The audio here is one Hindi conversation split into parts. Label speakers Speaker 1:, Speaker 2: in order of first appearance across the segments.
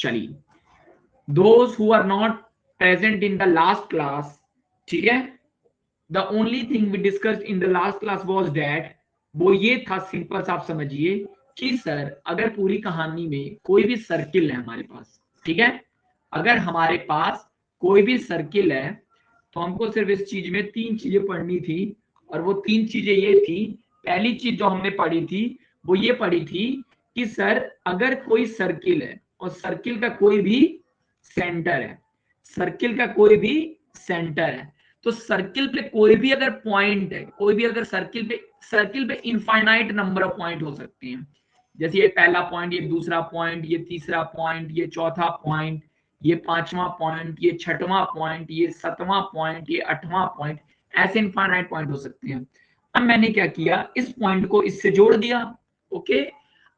Speaker 1: चलिए, those who are not present in the last class, ठीक है, the only thing we discussed in the last class was that, वो ये था सिंपल सा, आप समझिए कि सर अगर पूरी कहानी में कोई भी सर्किल है हमारे पास, ठीक है, अगर हमारे पास कोई भी सर्किल है तो हमको सिर्फ इस चीज में तीन चीजें पढ़नी थी, और वो तीन चीजें ये थी। पहली चीज जो हमने पढ़ी थी वो ये पढ़ी थी कि सर अगर कोई सर्किल है और सर्किल का कोई भी सेंटर है, सर्किल का कोई भी सेंटर है, तो सर्किल पे कोई भी अगर पॉइंट है, कोई भी अगर सर्किल पे इनफाइनाइट नंबर ऑफ पॉइंट हो सकते हैं, जैसे ये पहला पॉइंट, ये दूसरा पॉइंट, ये तीसरा पॉइंट, ये चौथा पॉइंट, ये पांचवा पॉइंट, ये छठवां पॉइंट, ये सातवां पॉइंट, ये आठवां पॉइंट, ऐसे इनफाइनाइट पॉइंट हो सकते हैं। अब मैंने क्या किया, इस पॉइंट को इससे जोड़ दिया। ओके,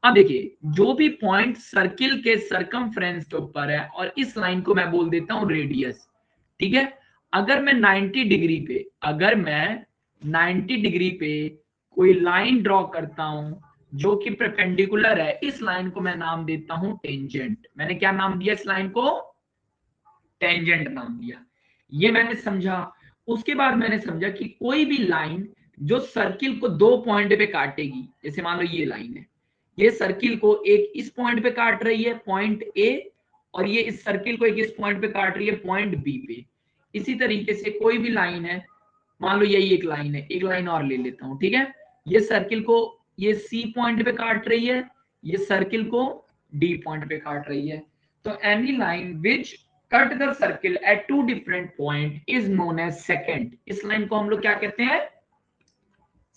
Speaker 1: अब देखिए जो भी पॉइंट सर्किल के सरकमफ्रेंस के ऊपर है, और इस लाइन को मैं बोल देता हूं रेडियस, ठीक है। अगर मैं 90 डिग्री पे, अगर मैं 90 डिग्री पे कोई लाइन ड्रॉ करता हूं जो कि परपेंडिकुलर है, इस लाइन को मैं नाम देता हूं टेंजेंट। मैंने क्या नाम दिया इस लाइन को? टेंजेंट नाम दिया। ये मैंने समझा। उसके बाद मैंने समझा कि कोई भी लाइन जो सर्किल को दो पॉइंट पे काटेगी, जैसे मान लो ये लाइन है, ये सर्किल को एक इस पॉइंट पे काट रही है, पॉइंट ए, और ये इस सर्किल को एक इस पॉइंट पे काट रही है, पॉइंट बी पे। इसी तरीके से कोई भी लाइन है, मान लो यही एक लाइन है, एक लाइन और ले लेता हूं, ठीक है, ये सर्किल को ये सी पॉइंट पे काट रही है, ये सर्किल को डी पॉइंट पे काट रही है। तो any line which cut the circle at two different point is known as second. इस लाइन को हम लोग क्या कहते हैं?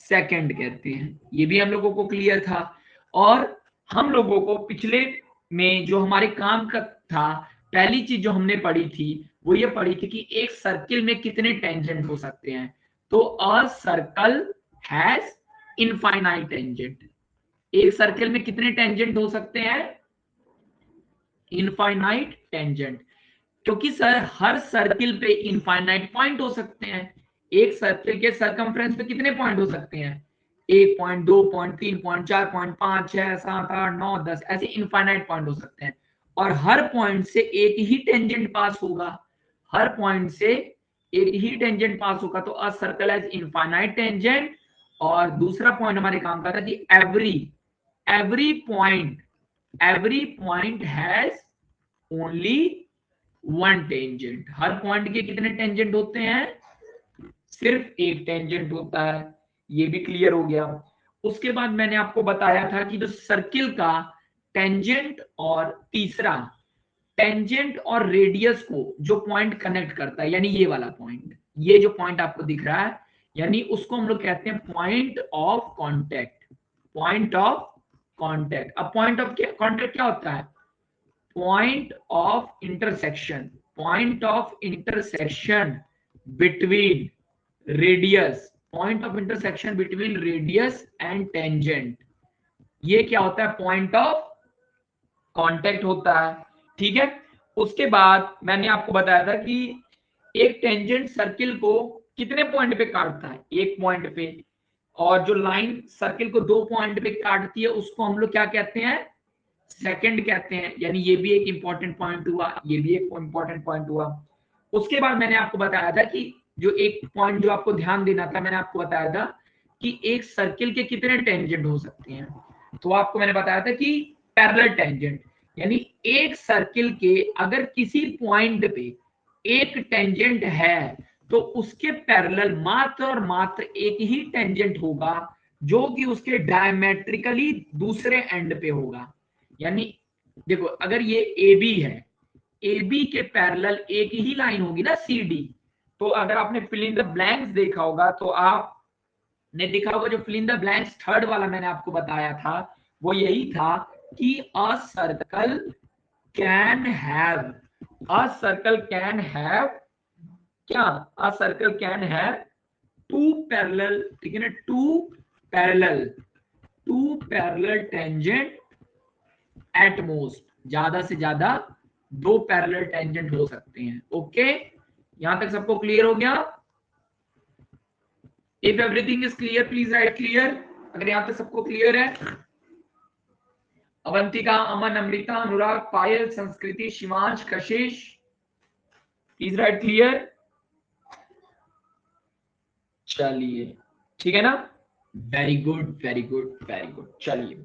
Speaker 1: सेकेंड कहते हैं। ये भी हम लोगों को क्लियर था। और हम लोगों को पिछले में जो हमारे काम का था, पहली चीज जो हमने पढ़ी थी वो ये पढ़ी थी कि एक सर्किल में कितने टेंजेंट हो सकते हैं। तो a circle has infinite tangent. एक सर्किल में कितने टेंजेंट हो सकते हैं? Infinite tangent. क्योंकि सर हर सर्किल पे इनफाइनाइट पॉइंट हो सकते हैं। एक सर्किल के सरकमफ्रेंस पे कितने पॉइंट हो सकते हैं? 1 पॉइंट, 2 पॉइंट, 3 पॉइंट, 4 पॉइंट, 5, 6, 7, 8, 9, 10, ऐसे इनफाइनाइट पॉइंट हो सकते हैं। और हर पॉइंट से एक ही टेंजेंट पास होगा। हर पॉइंट से एक ही टेंजेंट पास होगा। तो a circle has infinite tangent. और दूसरा पॉइंट हमारे काम का था कि every point has only one tangent. Her point के कितने टेंजेंट होते हैं? सिर्फ एक टेंजेंट होता है। ये भी क्लियर हो गया। उसके बाद मैंने आपको बताया था कि जो सर्किल का टेंजेंट और तीसरा टेंजेंट और रेडियस को जो पॉइंट कनेक्ट करता है, यानी ये वाला पॉइंट, ये जो पॉइंट आपको दिख रहा है, यानी उसको हम लोग कहते हैं point of contact. Point of contact. अब पॉइंट ऑफ कांटेक्ट क्या होता है? Point of intersection. Point of intersection between radius. Point of intersection between radius and tangent. ये क्या होता है? पॉइंट ऑफ कांटेक्ट होता है। ठीक है। उसके बाद मैंने आपको बताया था कि एक टेंजेंट सर्किल को कितने पॉइंट पे काटता है? एक पॉइंट पे। और जो लाइन सर्किल को दो पॉइंट पे काटती है उसको हम लोग क्या कहते हैं? सेकंड कहते हैं। यानी ये भी एक इंपॉर्टेंट पॉइंट हुआ, ये भी एक इंपॉर्टेंट पॉइंट हुआ। उसके बाद मैंने आपको बताया था कि जो एक पॉइंट जो आपको ध्यान देना था, मैंने आपको बताया था कि एक सर्किल के कितने टेंजेंट हो सकते हैं। तो आपको मैंने बताया था कि पैरेलल टेंजेंट, यानी एक सर्किल के अगर किसी पॉइंट पे एक टेंजेंट है तो उसके पैरेलल मात्र और मात्र एक ही टेंजेंट होगा जो कि उसके डायमेट्रिकली दूसरे एंड पे होगा। यानी देखो, अगर ये ए बी है, ए बी के पैरेलल एक ही लाइन होगी ना सी डी। तो अगर आपने फिल इन द ब्लैंक्स देखा होगा तो आपने देखा होगा जो fill in the blanks third वाला मैंने आपको बताया था वो यही था कि a circle can have, a circle can have क्या? A circle can have two parallel, ठीक है ना, two parallel tangent at most. ज्यादा से ज्यादा दो पैरेलल टेंजेंट हो सकते हैं। ओके, यहां तक सबको क्लियर हो गया? If everything is clear please right clear. अगर यहां तक सबको क्लियर है। अवंतिका, अमन, अमृता, अनुराग, पायल, संस्कृति, शिवांश, कशिश, प्लीज राइट क्लियर। चलिए ठीक है ना, very good very good very good. चलिए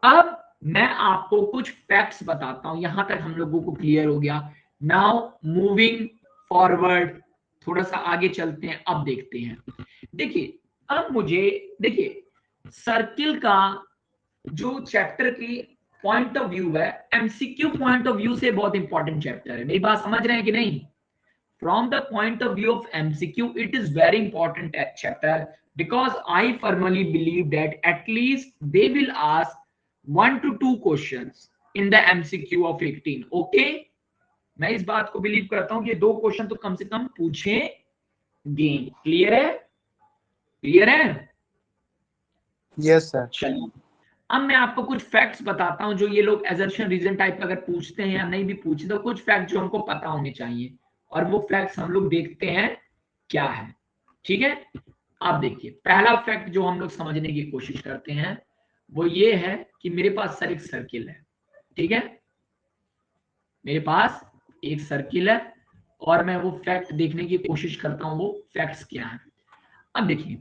Speaker 1: अब मैं आपको कुछ फैक्ट्स बताता हूं, यहां तक हम लोगों को क्लियर हो गया। नाउ मूविंग फॉरवर्ड, थोड़ा सा आगे चलते हैं, अब देखते हैं। देखिए अब मुझे देखिए सर्किल का जो चैप्टर की पॉइंट ऑफ व्यू है, एमसीक्यू पॉइंट ऑफ व्यू से बहुत इंपॉर्टेंट चैप्टर है। मेरी बात समझ रहे हैं कि नहीं? From the point of view of MCQ, it is very important chapter because I firmly believe that at least they will ask 1 to 2 questions in the MCQ of 18. Okay? मैं इस बात को बिलीव करता हूं कि 2 क्वेश्चन तो कम से कम पूछेंगे। क्लियर है? क्लियर है?
Speaker 2: Yes sir.
Speaker 1: चलिए अब मैं आपको कुछ फैक्ट्स बताता हूं जो ये लोग एजर्शन रीजन टाइप अगर पूछते हैं या नहीं भी पूछते, तो कुछ फैक्ट जो हमको पता होने चाहिए, और वो फैक्ट्स हम लोग देखते हैं क्या है। ठीक है, आप देखिए पहला फैक्ट जो हम लोग समझने की कोशिश करते हैं वो ये है कि मेरे पास सर एक सर्किल है। ठीक है, मेरे पास एक सर्किल है और मैं वो फैक्ट देखने की कोशिश करता हूं वो फैक्ट्स क्या है। अब देखिए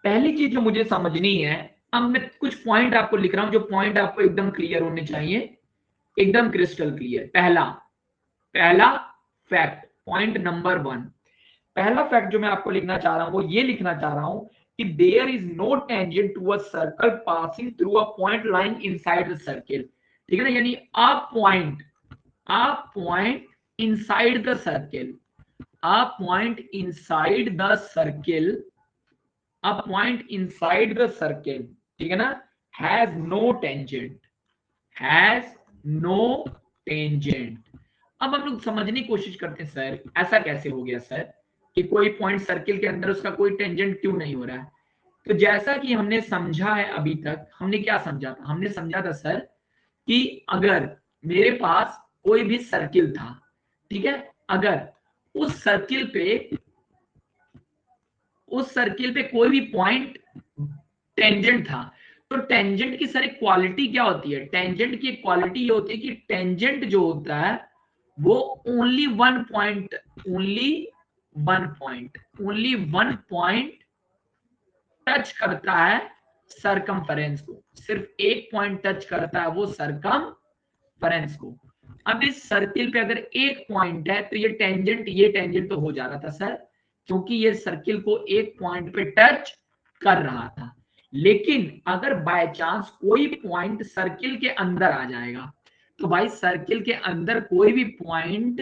Speaker 1: पहली चीज जो मुझे समझनी है, अब मैं कुछ पॉइंट आपको लिख रहा हूं जो पॉइंट आपको एकदम क्लियर होने चाहिए, एकदम क्रिस्टल क्लियर। पहला पहला फैक्ट, पॉइंट नंबर 1, पहला फैक्ट जो मैं आपको लिखना चाह रहा हूं वो ये लिखना चाह रहा हूं कि there is no tangent to a circle passing through a point line inside the circle. ठीक है ना, यानी a point inside the circle, a point inside the circle, a point inside the circle, ठीक है ना, has no tangent, has no tangent। अब हम लोग समझने की कोशिश करते हैं सर ऐसा कैसे हो गया सर कि कोई पॉइंट सर्किल के अंदर उसका कोई टेंजेंट क्यों नहीं हो रहा है। तो जैसा कि हमने समझा है अभी तक, हमने क्या समझा था? हमने समझा था सर कि अगर मेरे पास कोई भी सर्किल था, ठीक है, अगर उस सर्किल पे कोई भी पॉइंट टेंजेंट था, तो टेंजेंट की सर एक क्वालिटी क्या होती है? टेंजेंट की एक क्वालिटी ये होती है कि टेंजेंट जो होता है वो ओनली वन पॉइंट टच करता है सरकमफेरेंस को, सिर्फ एक पॉइंट टच करता है वो सरकमफेरेंस को। अब इस सर्किल पे अगर एक पॉइंट है तो ये टेंजेंट तो हो जा रहा था सर, क्योंकि ये सर्किल को एक पॉइंट पे टच कर रहा था। लेकिन अगर बाय चांस कोई पॉइंट सर्किल के अंदर आ जाएगा, तो भाई सर्किल के अंदर कोई भी पॉइंट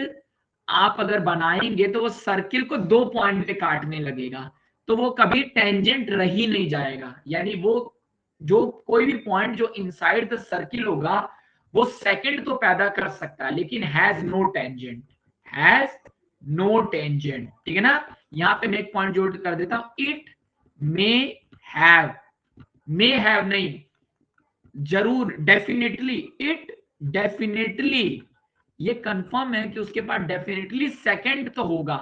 Speaker 1: आप अगर बनाएंगे तो वो सर्किल को 2 पॉइंट पे काटने लगेगा, तो वो कभी टेंजेंट रह ही नहीं जाएगा। यानी वो जो कोई भी पॉइंट जो इनसाइड द सर्किल होगा वो सेकंड तो पैदा कर सकता है लेकिन has no tangent, has no tangent. ठीक है ना, यहां पे मैं एक पॉइंट जोड़ कर देता हूं, इट मे हैव नहीं, जरूर, डेफिनेटली, इट डेफिनेटली, ये कंफर्म है कि उसके पास डेफिनेटली सेकंड तो होगा,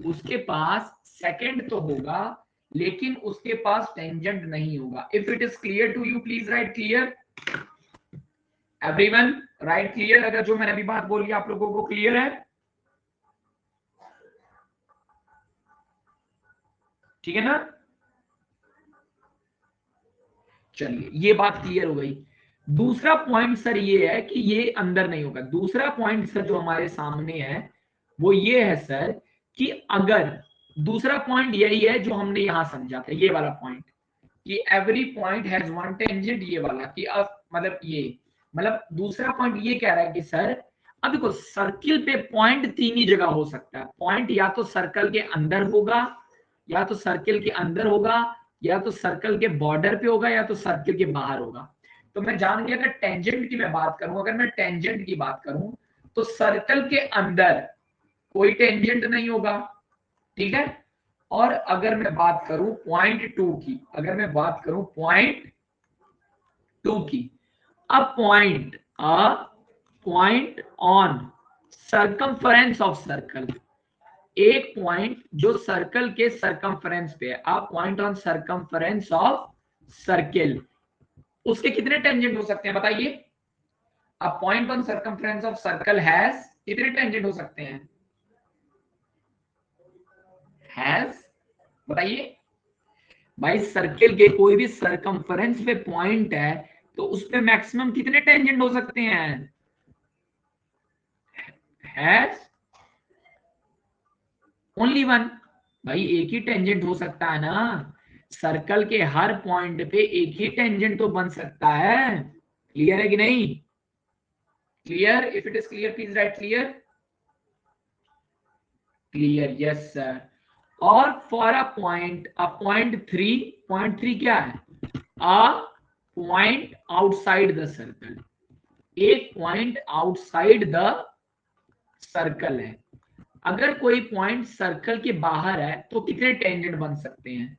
Speaker 1: उसके पास सेकंड तो होगा लेकिन उसके पास टेंजेंट नहीं होगा। If it is clear to you please right clear, everyone right clear. अगर जो मैंने अभी बात बोली आप लोगों को क्लियर है, ठीक है ना? चलिए ये बात क्लियर हो गई। दूसरा पॉइंट सर ये है कि ये अंदर नहीं होगा। दूसरा पॉइंट सर जो हमारे सामने है वो ये है सर कि अगर, दूसरा पॉइंट यही है जो हमने यहां समझा था, ये वाला पॉइंट कि every point has one tangent, ये वाला कि अब मतलब ये मतलब दूसरा पॉइंट ये कह रहा है कि सर अब देखो सर्किल पे पॉइंट 3 ही जगह हो सकता है। पॉइंट या तो सर्कल के अंदर होगा, या तो सर्किल के अंदर होगा, या तो सर्कल के बॉर्डर पे होगा, या तो सर्किल के बाहर होगा। तो मैं जान गया अगर टेंजेंट की मैं बात करूं, अगर मैं टेंजेंट की बात करूं तो सर्कल के अंदर कोई टेंजेंट नहीं होगा, ठीक है। और अगर मैं बात करूं पॉइंट 2 की, अगर मैं बात करूं पॉइंट 2 की, a point on circumference of circle, एक पॉइंट जो सर्कल के सर्कमफेरेंस पे है, a point on circumference of circle, उसके कितने टेंजेंट हो सकते हैं बताइए? A point on circumference of circle has कितने टेंजेंट हो सकते हैं? हैज, बताइए भाई, सर्किल के कोई भी सर्कमफ्रेंस पे पॉइंट है तो उस पे मैक्सिमम कितने टेंजेंट हो सकते हैं? Has only one. भाई एक ही टेंजेंट हो सकता है ना, सर्कल के हर पॉइंट पे एक ही टेंजेंट तो बन सकता है। क्लियर है कि नहीं? Clear? If it is clear please right clear. Clear, yes sir. और फॉर अ पॉइंट थ्री क्या है? अ पॉइंट आउटसाइड द सर्कल, एक पॉइंट आउटसाइड द सर्कल है। अगर कोई पॉइंट सर्कल के बाहर है तो कितने टेंजेंट बन सकते हैं?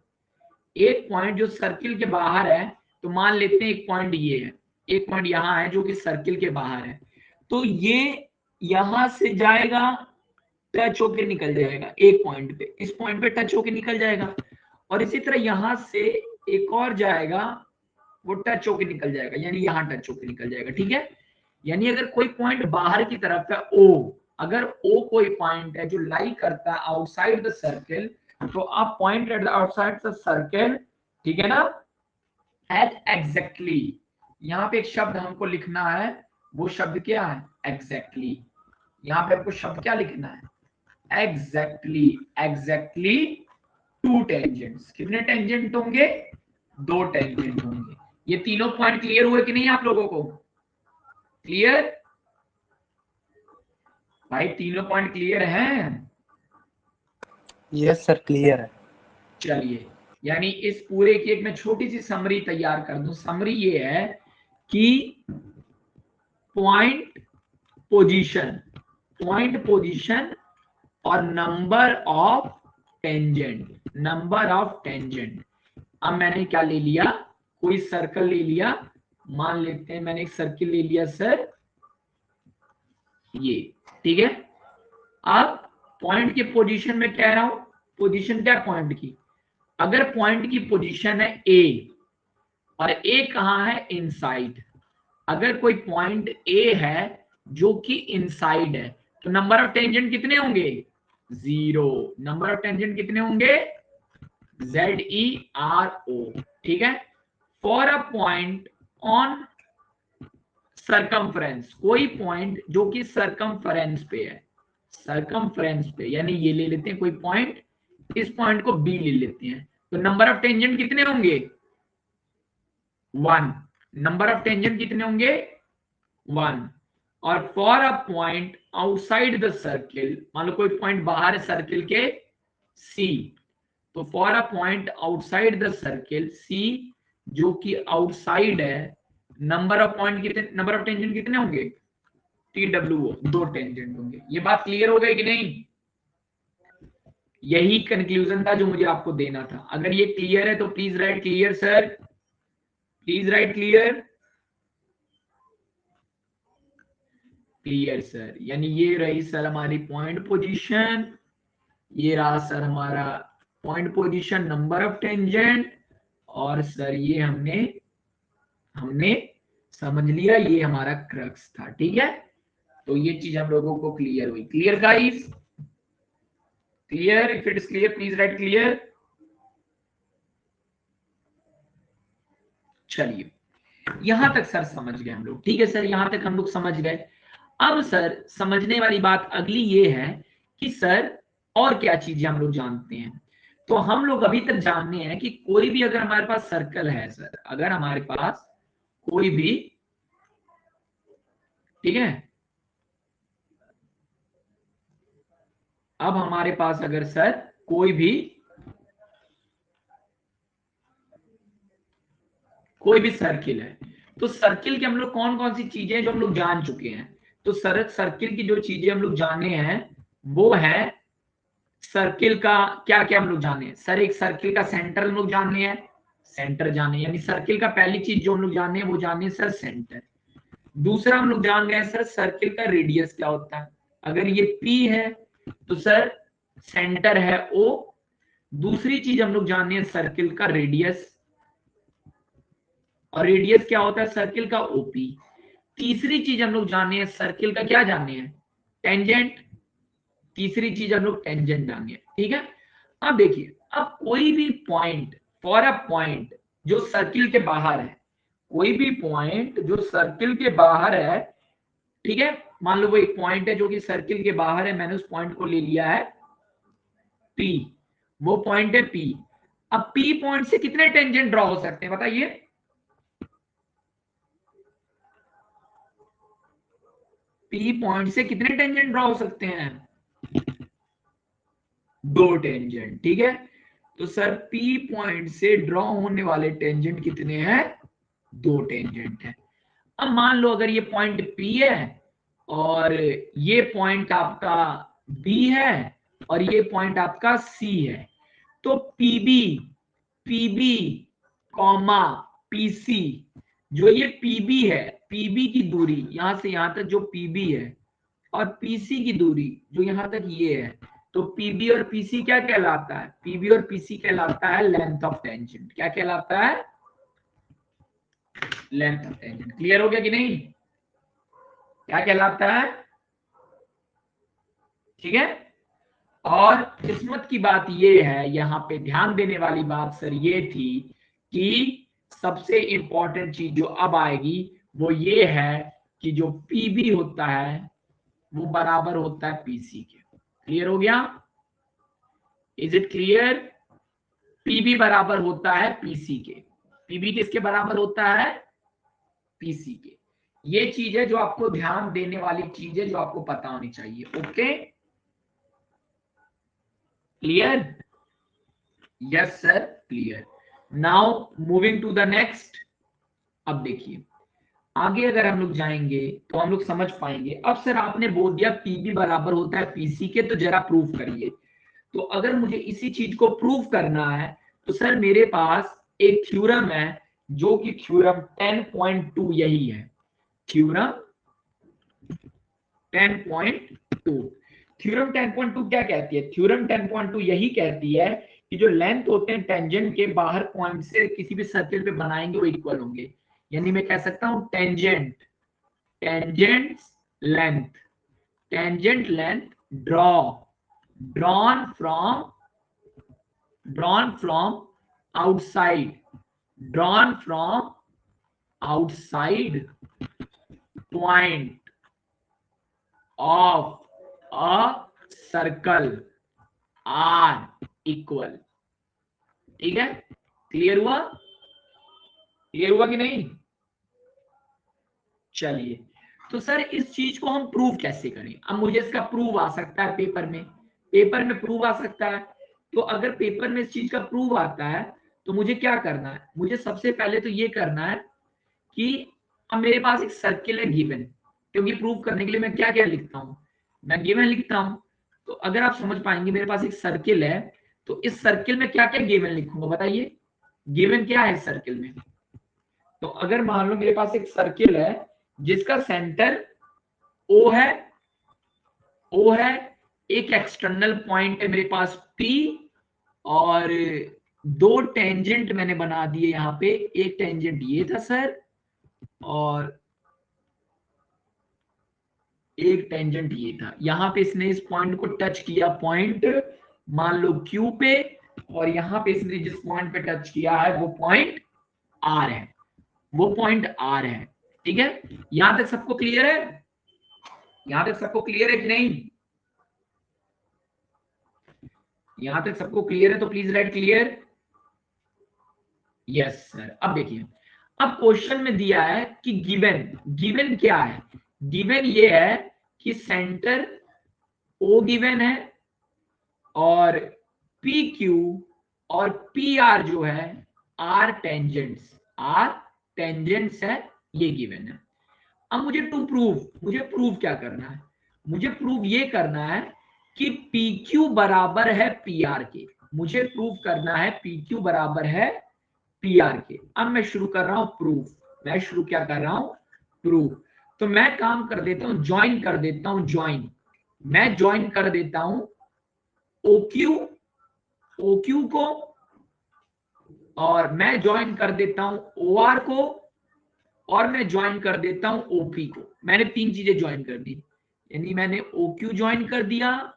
Speaker 1: एक पॉइंट जो सर्किल के बाहर है, तो मान लेते हैं एक पॉइंट ये है, एक पॉइंट यहां है जो कि सर्किल के बाहर है, तो ये यहां से जाएगा, टच होकर निकल जाएगा एक पॉइंट पे, इस पॉइंट पे टच होकर निकल जाएगा, और इसी तरह यहां से एक और जाएगा, वो टच होकर निकल जाएगा, यानी यहां टच होकर निकल जाएगा। ठीक है, यानी अगर कोई पॉइंट बाहर की तरफ है ओ, अगर ओ कोई पॉइंट है जो लाई करता है आउटसाइड द सर्किल, तो आप point at the outside the circle, ठीक है ना, एट एग्जैक्टली, यहाँ पे एक शब्द हमको लिखना है, वो शब्द क्या है? एग्जैक्टली। यहाँ पे आपको शब्द क्या लिखना है? एग्जैक्टली। Exactly to tangents. कितने टेंजेंट होंगे? दो टेंजेंट होंगे। ये तीनों पॉइंट क्लियर हुए कि नहीं आप लोगों को? क्लियर? भाई तीनों पॉइंट क्लियर हैं?
Speaker 2: यस सर, क्लियर है।
Speaker 1: चलिए, यानी इस पूरे की एक मैं छोटी सी समरी तैयार कर दूं। समरी ये है कि पॉइंट पोजीशन और नंबर ऑफ टेंजेंट। अब मैंने क्या ले लिया? कोई सर्कल ले लिया, मान लेते हैं मैंने एक सर्किल ले लिया सर, ये, ठीक है। अब पॉइंट के पोजीशन में कह रहा हूं, पोजीशन क्या पॉइंट की? अगर पॉइंट की पोजीशन है ए, और ए कहां है? इनसाइड। अगर कोई पॉइंट ए है जो कि इनसाइड है, तो नंबर ऑफ टेंजेंट कितने होंगे? 0। नंबर ऑफ टेंजेंट कितने होंगे? ZERO। ठीक है। For a point on circumference, कोई पॉइंट जो कि सर्कमफ्रेंस पे है, सर्कमफ्रेंस पे, यानी ये ले लेते हैं कोई पॉइंट, इस पॉइंट को बी ले लेते हैं, तो नंबर ऑफ टेंजेंट कितने होंगे? 1। नंबर ऑफ टेंजेंट कितने होंगे? 1। और for a point outside the circle, मान लो कोई पॉइंट बाहर है सर्किल के, सी, तो for a point outside the circle C, जो कि आउटसाइड है, नंबर ऑफ पॉइंट कितने, नंबर ऑफ टेंजेंट कितने होंगे? TWO, 2 टेंजेंट होंगे। ये बात क्लियर हो गई कि नहीं? यही कंक्लूजन था जो मुझे आपको देना था। अगर ये क्लियर है तो please right clear sir, please right clear. Clear sir, यानी ये रही सर हमारी पॉइंट पोजीशन, ये रहा सर हमारा point position, number of tangent, और सर ये हमने हमने समझ लिया, ये हमारा क्रक्स था। ठीक है, तो ये चीज हम लोगों को क्लियर हुई। Clear guys? Clear? If it is clear please right clear. चलिए, यहां तक सर समझ गए हम लोग। ठीक है सर, यहां तक हम लोग समझ गए। अब सर समझने वाली बात अगली ये है कि सर और क्या चीजें हम लोग जानते हैं। तो हम लोग अभी तक जानने हैं कि कोई भी अगर हमारे पास सर्कल है सर, अगर हमारे पास कोई भी, ठीक है, अब हमारे पास अगर सर कोई भी सर्किल है, तो सर्किल के हम लोग कौन कौन सी चीजें जो हम लोग जान चुके हैं? तो सर सर्किल की जो चीजें हम लोग जाने हैं वो है, सर्किल का क्या क्या हम लोग जाने हैं सर? एक सर्किल का सेंटर हम लोग जाने हैं, सेंटर जाने, यानी सर्किल का पहली चीज जो हम लोग जाने हैं वो जाने सर सेंटर। दूसरा हम लोग जान गए सर सर्किल का रेडियस क्या होता है। अगर ये P है तो सर सेंटर है O। दूसरी चीज हम लोग जाने हैं सर्किल का रेडियस, और रेडियस क्या होता है सर्किल का ओपी। तीसरी चीज हम लोग जाने हैं सर्किल का क्या जाने हैं टेंजेंट। तीसरी चीज हम लोग टेंजेंट जाने हैं, ठीक है। अब देखिए, अब कोई भी पॉइंट फॉर अ पॉइंट जो सर्किल के बाहर है, कोई भी पॉइंट जो सर्किल के बाहर है, ठीक है, मान लो वो एक पॉइंट है जो कि सर्किल के बाहर है, मैंने उस पॉइंट को ले लिया है P, वो पॉइंट है P। अब P पॉइंट से कितने टेंजेंट ड्रॉ हो सकते हैं बताइए। P पॉइंट से कितने टेंजेंट ड्रॉ हो सकते हैं, 2 टेंजेंट, ठीक है। तो सर P पॉइंट से ड्रॉ होने वाले टेंजेंट कितने हैं, 2 टेंजेंट है। अब मान लो अगर ये पॉइंट P है और ये पॉइंट आपका B है और ये पॉइंट आपका C है, तो PB कॉमा PC, जो ये PB है, PB की दूरी यहां से यहां तक जो PB है और PC की दूरी जो यहां तक ये है, तो PB और PC क्या कहलाता है, PB और PC कहलाता है लेंथ ऑफ टेंजेंट। क्या कहलाता है, लेंथ ऑफ टेंजेंट। क्लियर हो गया कि नहीं, क्या कहलाता है, ठीक है। और किस्मत की बात ये है, यहाँ पे ध्यान देने वाली बात सर ये थी कि सबसे इंपॉर्टेंट चीज जो अब आएगी वो ये है कि जो पीबी होता है वो बराबर होता है पीसी के। क्लियर हो गया, इज इट क्लियर। पीबी बराबर होता है पीसी के। पीबी किसके बराबर होता है, पीसी के। ये चीज है जो आपको ध्यान देने वाली चीज है, जो आपको पता होनी चाहिए। Okay, clear, yes sir clear. Now moving to the next. अब देखिए आगे अगर हम लोग जाएंगे तो हम लोग समझ पाएंगे। अब सर आपने बोल दिया पीबी बराबर होता है पीसी के, तो जरा प्रूफ करिए। तो अगर मुझे इसी चीज को प्रूफ करना है तो सर मेरे पास एक थ्योरम है जो कि थ्योरम 10.2 यही है, थ्योरम 10.2। थ्योरम 10.2 क्या कहती है, थ्योरम 10.2 यही कहती है कि जो लेंथ होते हैं टेंजेंट के बाहर पॉइंट से किसी भी सर्किल पे बनाएंगे वो इक्वल होंगे। यानी मैं कह सकता हूं tangent, tangent length, tangent length draw drawn from outside, drawn from outside point of a circle are equal। ठीक है, क्लियर हुआ, क्लियर हुआ कि नहीं। चलिए, तो सर इस चीज को हम प्रूव कैसे करें। अब मुझे इसका प्रूव आ सकता है पेपर में, पेपर में प्रूव आ सकता है। तो अगर पेपर में इस चीज का प्रूव आता है तो मुझे क्या करना है, मुझे सबसे पहले तो ये करना है कि अब मेरे पास एक सर्किल है गिवन, क्योंकि प्रूव करने के लिए मैं क्या क्या लिखता हूँ, मैं गिवन लिखता हूँ। तो अगर आप समझ पाएंगे मेरे पास एक सर्किल है, तो इस सर्किल में क्या क्या गिवन लिखूंगा बताइए, गिवन क्या है इस सर्किल में। तो अगर मान लो मेरे पास एक सर्किल है जिसका सेंटर ओ है, ओ है, एक एक्सटर्नल पॉइंट है मेरे पास P, और 2 टेंजेंट मैंने बना दिए यहाँ पे। एक टेंजेंट ये था सर और एक टेंजेंट ये था। यहाँ पे इसने इस पॉइंट को टच किया, पॉइंट मान लो Q पे, और यहाँ पे इसने जिस पॉइंट पे टच किया है वो पॉइंट R है, वो पॉइंट R है। ठीक है, यहां तक सबको क्लियर है, यहां तक सबको क्लियर है कि नहीं, यहां तक सबको क्लियर है तो please right clear. Yes sir. अब देखिए, अब क्वेश्चन में दिया है कि गिवन, गिवन क्या है, गिवन ये है कि सेंटर ओ गिवन है और पी क्यू और पी आर जो है आर टेंजेंट्स, आर टेंजेंट्स है, ये गिवन है। अब मुझे टू प्रूव, मुझे प्रूव क्या करना है, मुझे प्रूव ये करना है कि पी क्यू बराबर है पी आर के। मुझे प्रूव करना है पी क्यू बराबर है पी आर के। अब मैं शुरू कर रहा हूं प्रूफ, मैं शुरू क्या कर रहा हूं, प्रूफ। तो मैं काम कर देता हूं, ज्वाइन कर देता हूं, ज्वाइन, मैं ज्वाइन कर देता हूं OQ, OQ को, और मैं ज्वाइन कर देता हूं OR को, और मैं ज्वाइन कर देता हूं ओपी को। मैंने 3 चीजें ज्वाइन कर दी, यानी मैंने ओक्यू ज्वाइन कर दिया,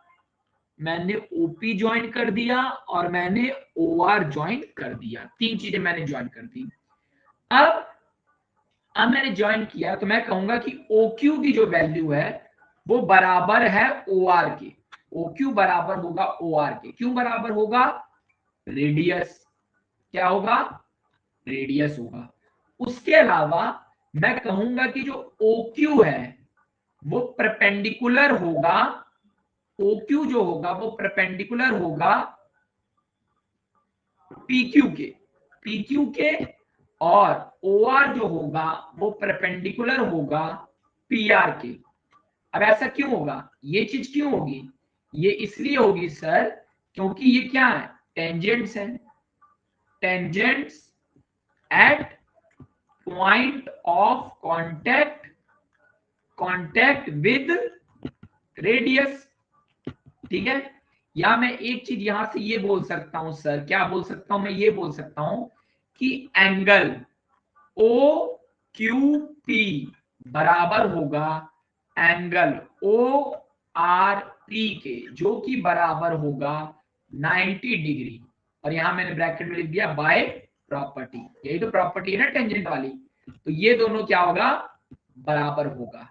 Speaker 1: मैंने ओपी ज्वाइन कर दिया और मैंने ओआर ज्वाइन कर दिया। 3 चीजें मैंने ज्वाइन कर दी। अब मैंने ज्वाइन किया तो मैं कहूंगा कि OQ की जो वैल्यू है वो बराबर है OR के। OQ बराबर होगा OR के। क्यों बराबर होगा? रेडियस। क्या होगा? रेडियस होगा। उसके अलावा मैं कहूंगा कि जो OQ है वो परपेंडिकुलर होगा, OQ जो होगा वो परपेंडिकुलर होगा PQ के, PQ के, और OR जो होगा वो परपेंडिकुलर होगा PR के। अब ऐसा क्यों होगा? ये चीज क्यों होगी? ये इसलिए होगी सर क्योंकि ये क्या है? टेंजेंट्स है। Tangents at point of contact with radius. ठीक है? या मैं एक चीज यहां से ये बोल सकता हूं सर, क्या बोल सकता हूं? मैं ये बोल सकता हूं कि एंगल OQP बराबर होगा एंगल ORP के, जो कि बराबर होगा 90 डिग्री। और यहां मैंने ब्रैकेट में लिख दिया बाय प्रॉपर्टी। यही तो प्रॉपर्टी है ना टेंजेंट वाली। तो ये दोनों क्या होगा? बराबर होगा।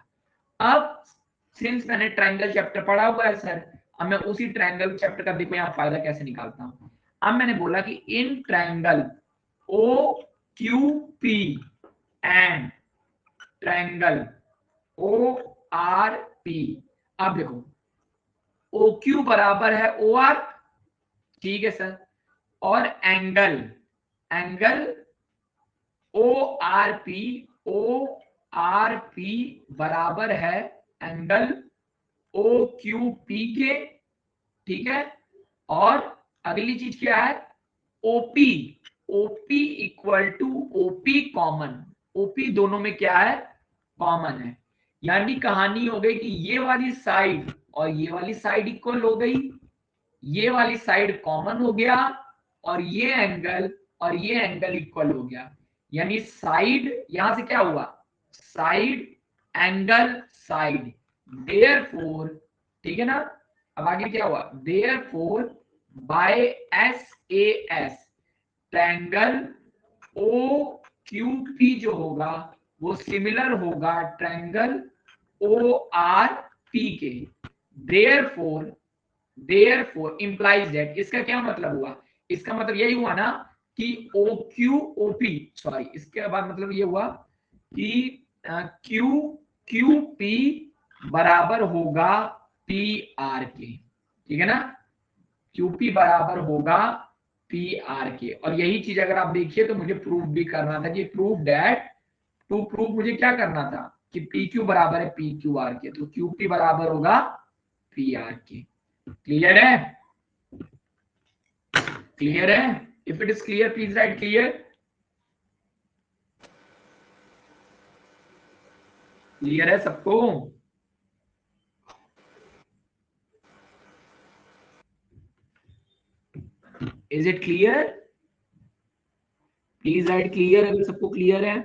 Speaker 1: अब सिंस मैंने ट्रायंगल चैप्टर पढ़ा हुआ है सर, अब मैं उसी ट्रायंगल चैप्टर का देखो यहाँ फायदा कैसे निकालता हूं। अब मैंने बोला कि in triangle OQP and triangle ORP, अब देखो OQ बराबर है OR, ठीक है सर, और एंगल ORP बराबर है एंगल OQP के। ठीक है? और अगली चीज क्या है? OP equal to OP common. OP दोनों में क्या है? कॉमन है। यानी कहानी हो गई कि ये वाली साइड और ये वाली साइड इक्वल हो गई, ये वाली साइड कॉमन हो गया, और ये एंगल और ये एंगल इक्वल हो गया। यानी साइड यहां से क्या हुआ? साइड एंगल साइड, देयरफॉर, ठीक है ना? अब आगे क्या हुआ? Therefore by SAS triangle OQP जो होगा वो सिमिलर होगा ट्रायंगल ORP के। देयरफॉर इंप्लाइज दैट, इसका क्या मतलब हुआ? इसका मतलब यही हुआ ना कि OQOP, सॉरी, इसके बाद मतलब ये हुआ कि QQP बराबर होगा PR के। ठीक है ना? QP बराबर होगा PR के। और यही चीज अगर आप देखिए तो मुझे प्रूफ भी करना था कि प्रूफ मुझे क्या करना था कि PQ बराबर है PQR के, तो QP बराबर होगा PR के। क्लियर है? क्लियर है? If it is clear please right clear. Clear है सबको? Is it clear? Please right clear अगर सबको क्लियर है।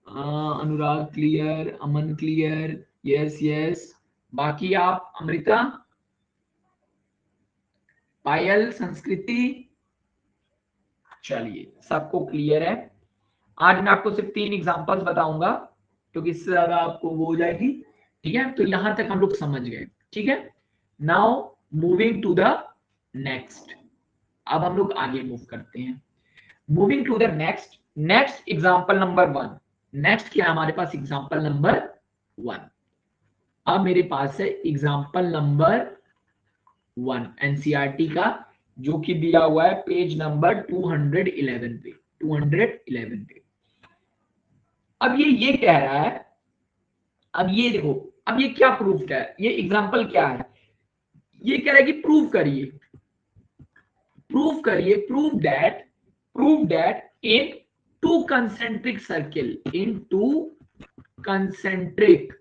Speaker 1: अनुराग क्लियर, अमन क्लियर, यस यस। बाकी आप अमृता, पायल, संस्कृति, चलिए सबको क्लियर है। आज मैं आपको सिर्फ 3 एग्जांपल्स बताऊंगा क्योंकि इससे ज्यादा आपको वो हो जाएगी। ठीक है? तो यहां तक हम लोग समझ गए। ठीक है? Now moving to the next. अब हम लोग आगे मूव करते हैं। Moving to the next example number 1। Next क्या हमारे पास? Example number 1। अब मेरे पास है एग्जांपल नंबर 1 एनसीईआरटी का, जो कि दिया हुआ है पेज नंबर 211 पे। 211 पे। अब ये कह रहा है, अब ये देखो, अब ये क्या प्रूफ है? ये एग्जांपल क्या है? ये कह रहा है कि प्रूव करिए, prove that in two concentric circle, concentric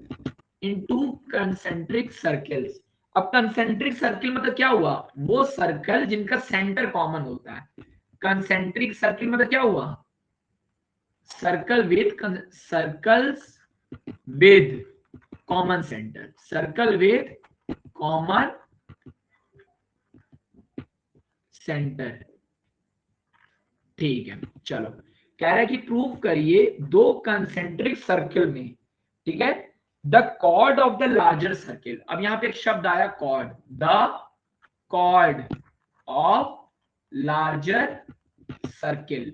Speaker 1: circles. अब कंसेंट्रिक सर्किल मतलब क्या हुआ? वो सर्कल जिनका सेंटर कॉमन होता है। कंसेंट्रिक सर्किल मतलब क्या हुआ? Circles with common centre, circle with common centre. ठीक है, चलो कह रहा है कि प्रूव करिए दो कंसेंट्रिक सर्किल में, ठीक है, the chord of the larger circle. अब यहां पे एक शब्द आया chord, the chord of larger circle,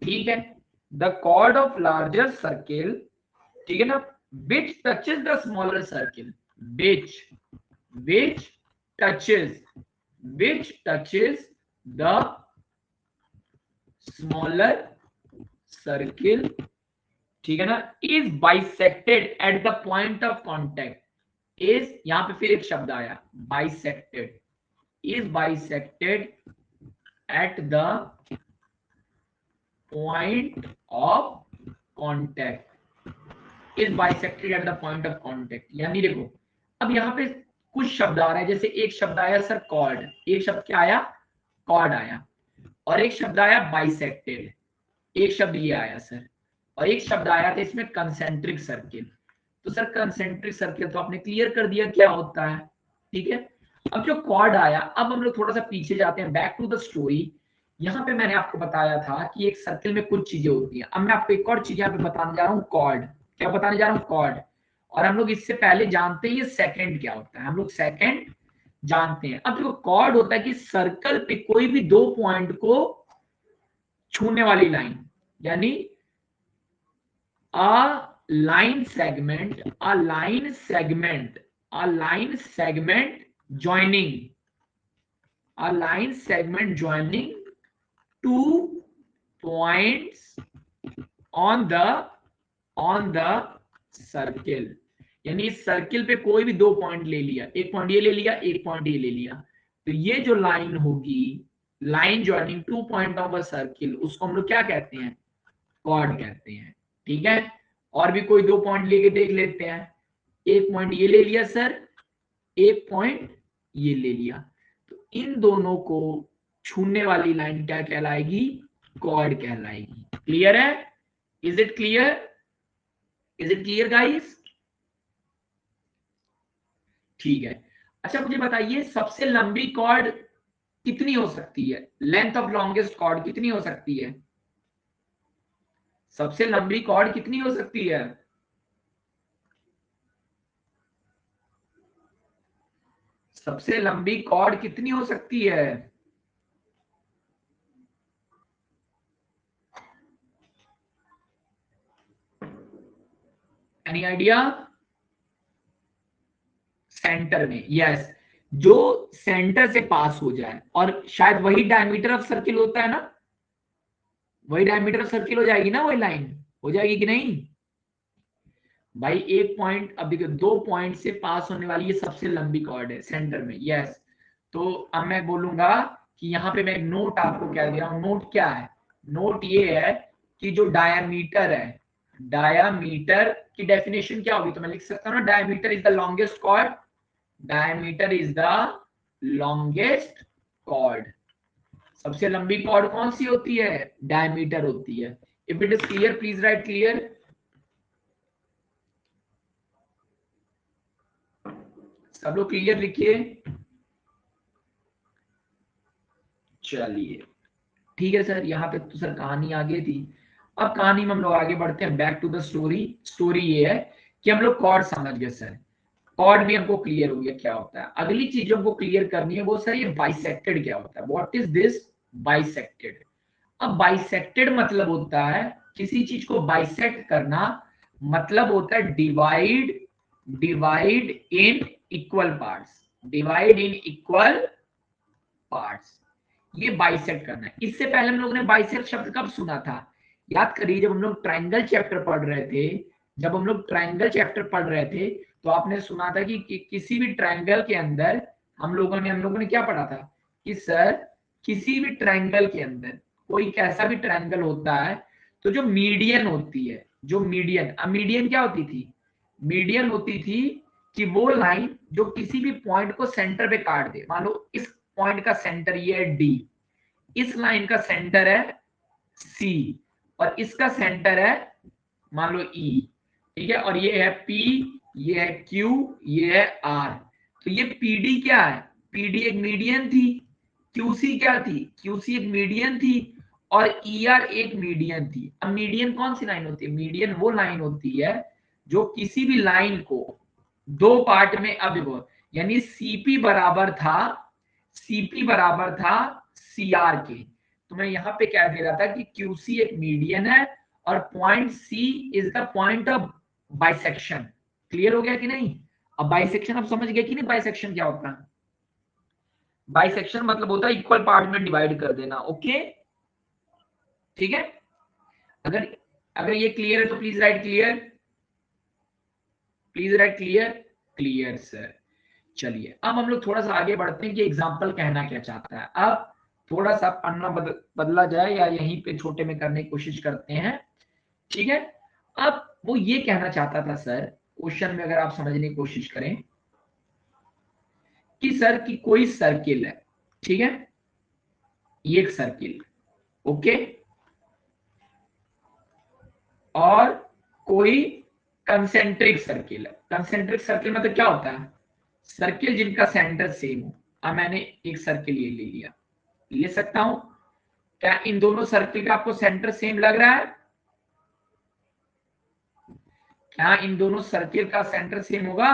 Speaker 1: ठीक है, the chord of larger circle, ठीक है ना, which touches the smaller circle, which touches the smaller circle, ठीक है ना, is bisected at the point of contact, is यहां पे फिर एक शब्द आया bisected, is bisected at the point of contact, is bisected at the point of contact। यानी देखो अब यहाँ पे कुछ शब्द आ रहा है, जैसे एक शब्द आया सर कॉर्ड, एक शब्द क्या आया, कॉर्ड आया, और एक शब्द आया बाइसेक्टेड, एक शब्द ये आया सर, और एक शब्द आया था इसमें कंसेंट्रिक सर्किल। तो सर कंसेंट्रिक सर्किल तो आपने क्लियर कर दिया क्या होता है, ठीक है। अब जो कॉर्ड आया, अब हम लोग थोड़ा सा पीछे जाते हैं, बैक टू द स्टोरी। यहाँ पे मैंने आपको बताया था कि एक सर्किल में कुछ चीजें होती हैं। अब मैं आपको एक और चीज यहाँ पे बताने जा रहा हूँ, कॉर्ड। क्या बताने जा रहा हूँ, कॉर्ड। और हम लोग इससे पहले जानते हैं ये सेकंड क्या होता है, हम लोग सेकंड जानते हैं। अब जो कॉर्ड होता है कि सर्कल पे कोई भी दो पॉइंट को छूने वाली लाइन, यानी a line segment joining two points on the circle, यानी इस सर्किल पे कोई भी दो पॉइंट ले लिया, एक पॉइंट ये ले लिया, एक पॉइंट ये ले लिया, तो ये जो लाइन होगी, line joining two point of a circle, उसको हम लोग क्या कहते हैं, कॉर्ड कहते हैं, ठीक है। और भी कोई दो पॉइंट लेके देख लेते हैं, एक पॉइंट ये ले लिया सर, एक पॉइंट ये ले लिया, तो इन दोनों को छूने वाली लाइन क्या कहलाएगी, कॉर्ड कहलाएगी। क्लियर है, is it clear, is it clear guys, ठीक है। अच्छा मुझे बताइए सबसे लंबी कॉर्ड कितनी हो सकती है, लेंथ ऑफ लॉन्गेस्ट कॉर्ड कितनी हो सकती है, सबसे लंबी कॉर्ड कितनी हो सकती है, सबसे लंबी कॉर्ड कितनी हो सकती है, एनी आइडिया, सेंटर में, यस, जो सेंटर से पास हो जाए, और शायद वही डायमीटर ऑफ सर्किल होता है ना, वही डायमीटर ऑफ सर्किल हो जाएगी ना, वही लाइन हो जाएगी कि नहीं भाई। एक पॉइंट, अब देखो दो पॉइंट से पास होने वाली ये सबसे लंबी कॉर्ड है सेंटर में, यस। तो अब मैं बोलूंगा कि यहाँ पे मैं एक नोट आपको क्या दे रहा हूं, नोट क्या है, नोट ये है कि जो डायामीटर है, डायामीटर की डेफिनेशन क्या होगी, तो मैं लिख सकता हूँ ना, diameter is the longest chord, diameter is the longest chord. सबसे लंबी कॉर्ड कौन सी होती है, डायमीटर होती है। If it is clear please right clear, सब लोग क्लियर लिखिए, चलिए ठीक है सर। यहाँ पे तो सर कहानी आगे थी, अब कहानी में हम लोग आगे बढ़ते हैं, back to the story. Story ये है कि हम लोग कॉर्ड समझ गए सर, कॉर्ड भी हमको क्लियर हो गया क्या होता है। अगली चीज हमको क्लियर करनी है वो सर ये बाइसेक्टेड क्या होता है, व्हाट इज दिस बाइसेक्टेड। अब बाइसेक्टेड मतलब होता है किसी चीज को बाइसेक्ट करना, मतलब होता है divide, divide in equal parts, divide in equal parts, ये बाइसेक्ट करना है। इससे पहले हम लोग ने बाइसेक्ट शब्द कब सुना था, याद करिए जब हम लोग ट्रायंगल चैप्टर पढ़ रहे थे, जब हम लोग ट्रायंगल चैप्टर पढ़ रहे थे तो आपने सुना था कि किसी भी ट्रायंगल के अंदर हम लोगों ने क्या पढ़ा था कि सर किसी भी ट्रायंगल के अंदर कोई कैसा भी ट्रायंगल होता है तो जो मीडियन होती है, जो मीडियन, अब मीडियन क्या होती थी, मीडियन होती थी कि वो लाइन जो किसी भी पॉइंट को सेंटर पे काट दे। मान लो इस पॉइंट का सेंटर ये है डी, इस लाइन का सेंटर है सी, और इसका सेंटर है मान लो E, ठीक है, और ये है P, ये है Q, ये है R। तो ये PD क्या है? PD एक मीडियन थी, QC क्या थी? QC एक मीडियन थी, और ER एक मीडियन थी। अब मीडियन कौन सी लाइन होती है? मीडियन वो लाइन होती है जो किसी भी लाइन को दो पार्ट में, अब देखो, यानी CP बराबर था CR के। तो मैं यहाँ पे क्या दे रहा था कि QC एक मीडियन है और point C is the point of bisection. Clear हो गया कि नहीं? अब बाइसेक्शन आप समझ गए कि नहीं? बाइसेक्शन क्या होता है? बाइसेक्शन मतलब होता है इक्वल पार्ट में डिवाइड कर देना। ओके, ठीक है। अगर अगर ये क्लियर है तो please right clear, please right clear. Clear sir. चलिए अब हम लोग थोड़ा सा आगे बढ़ते हैं कि एग्जाम्पल कहना क्या चाहता है। अब थोड़ा सा पन्ना बदला जाए या यहीं पे छोटे में करने की कोशिश करते हैं, ठीक है। अब वो ये कहना चाहता था सर, क्वेश्चन में अगर आप समझने की कोशिश करें कि सर कि कोई सर्किल है, ठीक है, ये एक सर्किल, ओके, और कोई कंसेंट्रिक सर्किल है। कंसेंट्रिक सर्किल मतलब क्या होता है? सर्किल जिनका सेंटर सेम हो। अब मैंने एक सर्किल ये ले लिया, ले सकता हूं क्या? इन दोनों सर्किल का आपको सेंटर सेम लग रहा है? क्या इन दोनों सर्किल का सेंटर सेम होगा?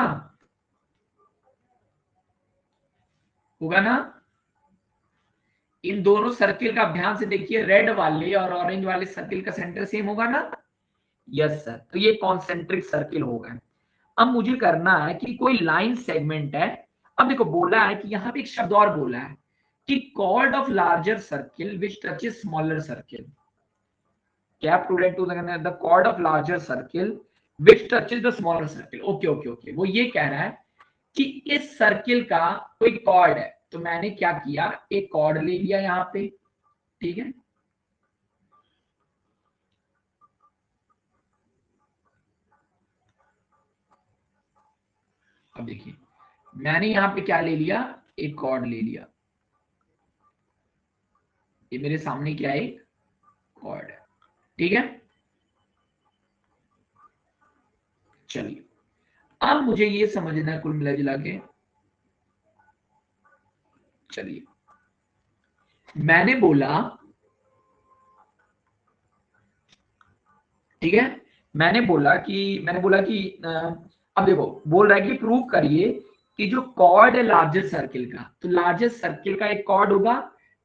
Speaker 1: होगा ना? इन दोनों सर्किल का ध्यान से देखिए, रेड वाले और ऑरेंज वाले सर्किल का सेंटर सेम होगा ना? Yes sir. तो ये कॉन्सेंट्रिक सर्किल होगा। अब मुझे करना है कि कोई लाइन सेगमेंट है। अब देखो बोला है कि यहाँ पे एक शब्द और बोला है कि chord of larger circle which touches smaller circle. क्या prudent to the chord of larger circle which touches the smaller circle. Okay okay okay, वो ये कह रहा है कि इस सर्किल का कोई कॉर्ड है। तो मैंने क्या किया, एक कॉर्ड ले लिया यहाँ पे, ठीक है। अब देखिए मैंने यहाँ पे क्या ले लिया, एक कॉर्ड ले लिया। ये मेरे सामने क्या है, एक कॉर्ड है, ठीक है। चलिए अब मुझे ये समझना है कुल मिला जुला के। चलिए मैंने बोला, ठीक है, मैंने बोला कि अब देखो बोल रहा है कि प्रूव करिए कि जो कॉर्ड है लार्जेस्ट सर्किल का, तो लार्जेस्ट सर्किल का एक कॉर्ड होगा।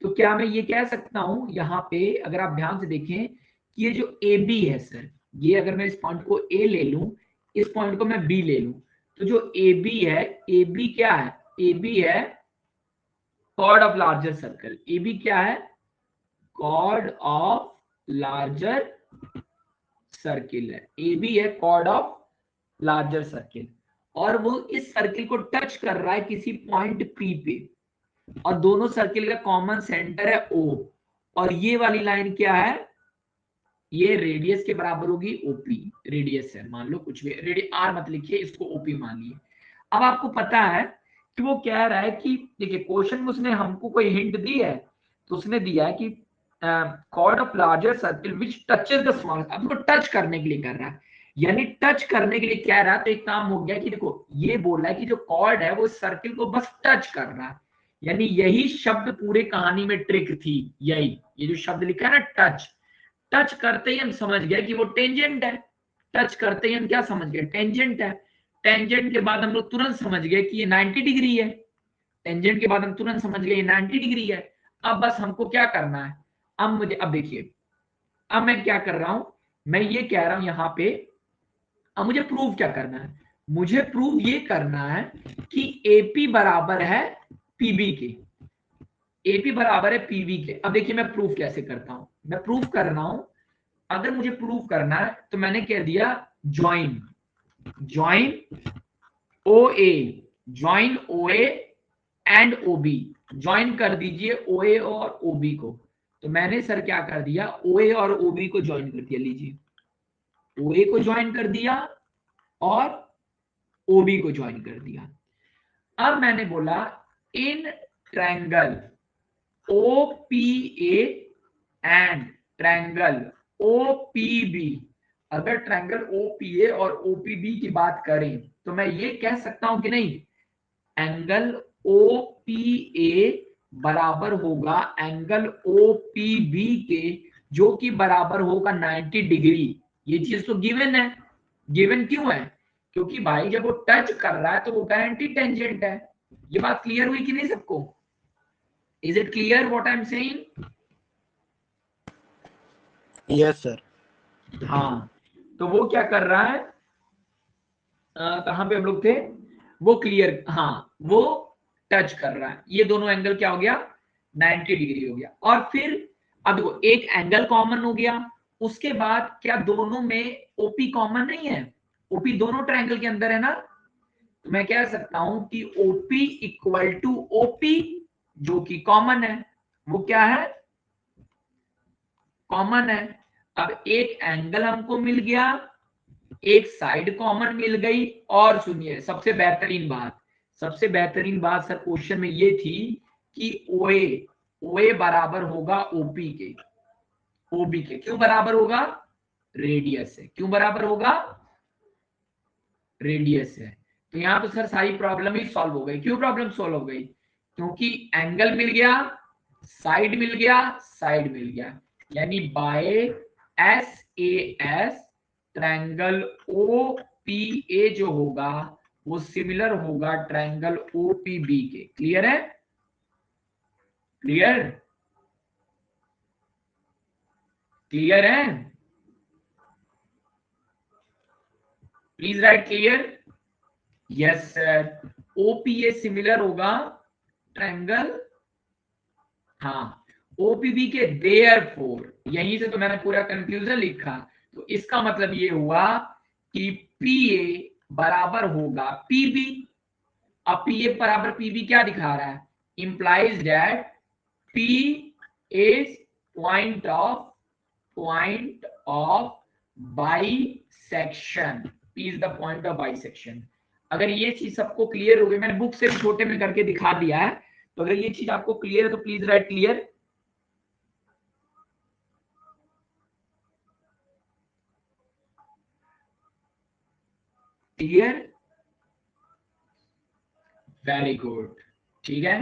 Speaker 1: तो क्या मैं ये कह सकता हूं यहाँ पे, अगर आप ध्यान से देखें कि ये जो ए बी है सर, ये अगर मैं इस पॉइंट को ए ले लूं, इस पॉइंट को मैं बी ले लूं, तो जो ए बी है, ए बी क्या है? ए बी है chord of larger circle. A B क्या है? कॉर्ड ऑफ लार्जर सर्किल है। ए बी है कॉर्ड ऑफ लार्जर सर्किल, और वो इस सर्किल को टच कर रहा है किसी पॉइंट पी पे, और दोनों सर्किल का कॉमन सेंटर है ओ। और ये वाली लाइन क्या है? ये रेडियस के बराबर होगी ओपी। रेडियस है, मान लो कुछ भी रेडियस आर मत लिखिए, इसको ओपी मान लिया। अब आपको पता है कि वो कह रहा है कि देखिए क्वेश्चन में उसने हमको कोई हिंट दी है, तो उसने दिया है कि chord of larger circle which touches the small. अब उसको टच करने के लिए कर रहा है, यानी टच करने के लिए कह रहा है। तो एक काम हो गया कि देखो ये बोल रहा है कि जो कॉर्ड है वो सर्किल को बस टच कर रहा है, यानी यही शब्द पूरे कहानी में ट्रिक थी। यही ये जो शब्द लिखा है ना, टच, टच करते ही हम समझ गए कि वो टेंजेंट है। टच करते ही हम क्या समझ गए? टेंजेंट है। टेंजेंट के बाद हम लोग तुरंत समझ गए कि ये 90 डिग्री है। टेंजेंट के बाद हम तुरंत समझ गए ये 90 डिग्री है। अब बस हमको क्या करना है? अब देखिए, अब मैं क्या कर रहा हूं, मैं ये कह रहा हूं यहाँ पे, अब मुझे प्रूव क्या करना है? मुझे प्रूव ये करना है कि एपी बराबर है पीबी के। एपी बराबर है पीबी के। अब देखिए मैं प्रूफ कैसे करता हूं, मैं प्रूफ कर रहा हूं। अगर मुझे प्रूफ करना है तो मैंने कह दिया join, join O A, join O A and O B. Join कर दीजिए ओ ए और ओ बी को। तो मैंने सर क्या कर दिया, ओ ए और ओ बी को ज्वाइन कर दिया। लीजिए ओ ए को ज्वाइन कर दिया और ओ बी को ज्वाइन कर दिया। अब मैंने बोला in triangle O P A and triangle OPB, अगर ट्रायंगल OPA और OPB की बात करें तो मैं ये कह सकता हूं कि नहीं, एंगल OPA बराबर होगा एंगल OPB के, जो कि बराबर होगा 90 डिग्री। ये चीज तो गिवन है। गिवन क्यों है? क्योंकि भाई जब वो टच कर रहा है तो वो गारंटी टेंजेंट है। ये बात क्लियर हुई कि नहीं सबको? Is it clear what I am saying?
Speaker 2: Yes sir.
Speaker 1: हाँ, तो वो क्या कर रहा है, कहां पे हम लोग थे, वो क्लियर, हाँ वो टच कर रहा है। ये दोनों एंगल क्या हो गया, 90 डिग्री हो गया। और फिर अब देखो, एक एंगल कॉमन हो गया, उसके बाद क्या दोनों में ओपी कॉमन नहीं है? ओपी दोनों ट्रायंगल के अंदर है ना, तो मैं कह सकता हूं कि ओपी इक्वल टू ओपी, जो कि कॉमन है। वो क्या है, कॉमन है। अब एक एंगल हमको मिल गया, एक साइड कॉमन मिल गई, और सुनिए सबसे बेहतरीन बात, सबसे बेहतरीन बात सर क्वेश्चन में ये थी कि ओए, ओए बराबर होगा ओपी के, ओबी के। क्यों बराबर होगा? रेडियस है। क्यों बराबर होगा? रेडियस है। तो यहां तो सर सारी प्रॉब्लम ही सॉल्व हो गई। क्यों प्रॉब्लम सॉल्व हो गई? क्योंकि एंगल मिल गया, साइड मिल गया, साइड मिल गया, यानी बाय SAS ट्रायंगल OPA जो होगा वो सिमिलर होगा ट्रायंगल OPB के। क्लियर है? क्लियर? क्लियर है? Please right clear. Yes sir, OPA similar होगा ट्रायंगल, हाँ, OPB के। देयरफॉर, यहीं से तो मैंने पूरा कंक्लूजन लिखा। तो इसका मतलब ये हुआ कि PA बराबर होगा PB। अब PA बराबर PB क्या दिखा रहा है? Implies that P is point of bisection. P is the point of bisection. अगर ये चीज सबको क्लियर हो गई, मैंने बुक से भी छोटे में करके दिखा दिया है, तो अगर ये चीज आपको क्लियर है तो please right clear. Clear? Very good. ठीक है,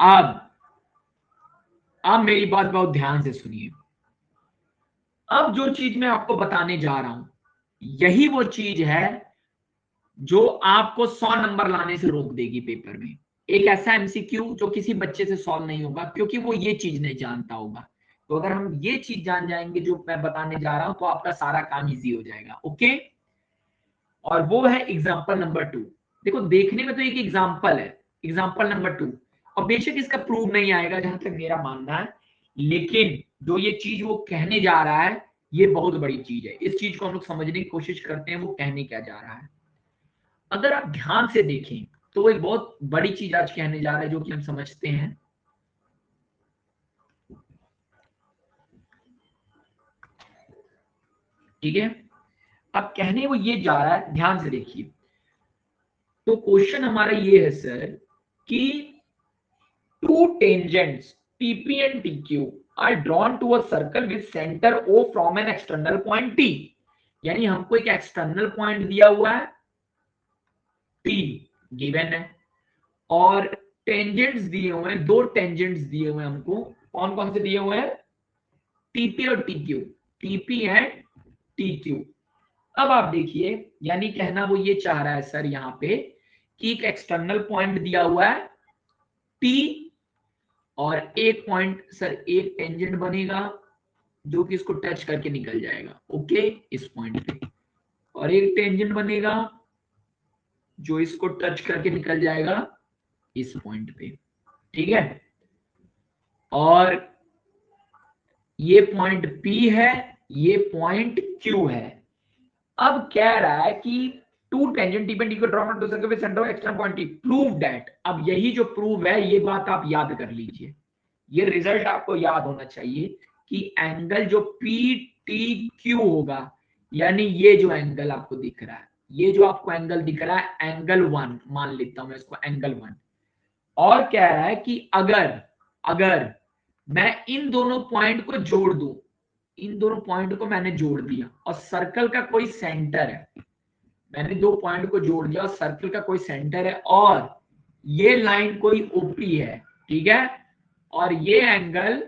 Speaker 1: अब मेरी बात बहुत ध्यान से सुनिए। अब जो चीज मैं आपको बताने जा रहा हूं, यही वो चीज है जो आपको 100 नंबर लाने से रोक देगी पेपर में। एक ऐसा MCQ जो किसी बच्चे से सॉल्व नहीं होगा, क्योंकि वो ये चीज नहीं जानता होगा। तो अगर हम ये चीज जान जाएंगे जो मैं बताने जा रहा हूं, तो आपका सारा काम इजी हो जाएगा। ओके, और वो है एग्जाम्पल नंबर 2। देखो, देखने में तो एक एग्जाम्पल है, एग्जाम्पल नंबर 2, और बेशक इसका प्रूव नहीं आएगा जहां तक मेरा मानना है, लेकिन जो ये चीज वो कहने जा रहा है ये बहुत बड़ी चीज है। इस चीज को हम लोग समझने की कोशिश करते हैं वो कहने क्या जा रहा है। अगर आप ध्यान से देखें तो वो एक बहुत बड़ी चीज आज कहने जा रहा है, जो कि हम समझते हैं। ठीक है, अब कहने वो ये जा रहा है, ध्यान से देखिए। तो क्वेश्चन हमारा ये है सर कि two tangents TP and TQ are drawn to a circle with center O from an external point T। यानी हमको एक एक्सटर्नल पॉइंट दिया हुआ है T, गिवन है, और टेंजेंट्स दिए हुए हैं, दो टेंजेंट्स दिए हुए हैं हमको। कौन कौन से दिए हुए हैं? TP और TQ, TP एंड TQ। अब आप देखिए, यानी कहना वो ये चाह रहा है सर यहाँ पे कि एक एक्सटर्नल पॉइंट दिया हुआ है T, और एक पॉइंट सर, एक टेंजेंट बनेगा जो कि इसको टच करके निकल जाएगा, ओके, इस पॉइंट पे, और एक टेंजेंट बनेगा जो इसको टच करके निकल जाएगा इस पॉइंट पे। ठीक है, और ये पॉइंट P है, ये पॉइंट Q है। अब कह रहा है कि two tangent T paint equal draw to circle with centre of external point T, prove that. अब यही जो प्रूव है, ये बात आप याद कर लीजिए, ये रिजल्ट आपको याद होना चाहिए कि एंगल जो PTQ होगा, यानी ये जो एंगल आपको दिख रहा है, ये जो आपको एंगल दिख रहा है, एंगल 1 मान लेता हूं मैं इसको, एंगल 1। और कह रहा है कि अगर अगर मैं इन दोनों पॉइंट को जोड़ दूं, इन दोनों पॉइंट को मैंने जोड़ दिया और सर्कल का कोई सेंटर है, मैंने दो पॉइंट को जोड़ दिया और सर्कल का कोई सेंटर है और ये लाइन कोई ओपी है, ठीक है, और ये एंगल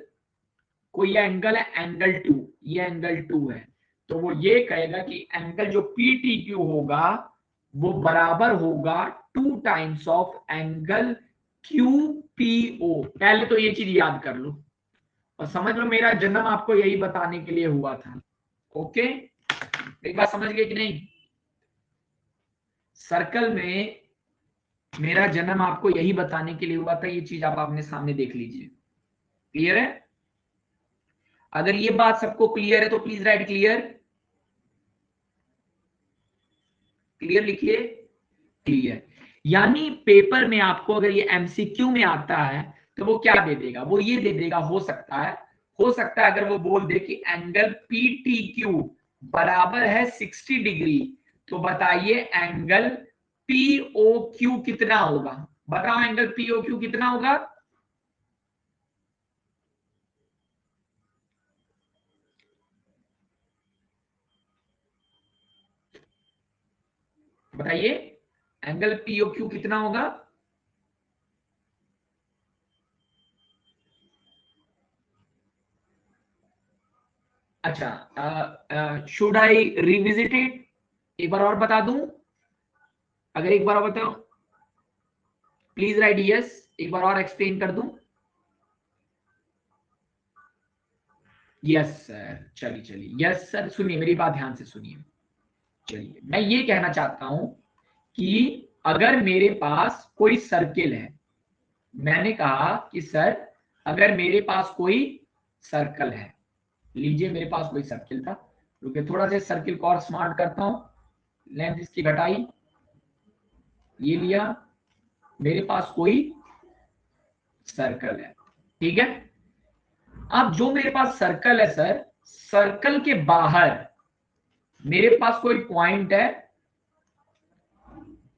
Speaker 1: कोई एंगल है एंगल 2, ये एंगल 2 है, तो वो ये कहेगा कि एंगल जो PTQ होगा वो बराबर होगा 2 टाइम्स ऑफ एंगल QPO। पहले तो ये चीज याद कर लो और समझ लो मेरा जन्म आपको यही बताने के लिए हुआ था। ओके, एक बात समझ गए कि नहीं? सर्कल में मेरा जन्म आपको यही बताने के लिए हुआ था, ये चीज आप अपने सामने देख लीजिए। क्लियर है? अगर ये बात सबको क्लियर है तो प्लीज राइट क्लियर। क्लियर लिखिए, क्लियर। यानी पेपर में आपको अगर ये MCQ में आता है तो वो क्या दे देगा, वो ये दे देगा, हो सकता है अगर वो बोल दे कि एंगल PTQ बराबर है 60 डिग्री, तो बताइए एंगल POQ कितना होगा? बताओ एंगल POQ कितना होगा? बताइए एंगल POQ कितना होगा? अच्छा, शुड आई रिविजिट इट? एक बार और बता दूं? अगर एक बार और बताओ प्लीज राइट यस, एक बार और एक्सप्लेन कर दूं? यस सर, चलिए चलिए, यस सर, सुनिए मेरी बात ध्यान से सुनिए। चलिए मैं ये कहना चाहता हूं कि अगर मेरे पास कोई सर्किल है, मैंने कहा कि सर अगर मेरे पास कोई सर्कल है, लीजिए मेरे पास कोई सर्किल था, रुके थोड़ा सा सर्किल को और स्मार्ट करता हूं, लेंथ इसकी घटाई, ये लिया, मेरे पास कोई सर्कल है, ठीक है। अब जो मेरे पास सर्कल है सर, सर्कल के बाहर मेरे पास कोई पॉइंट है,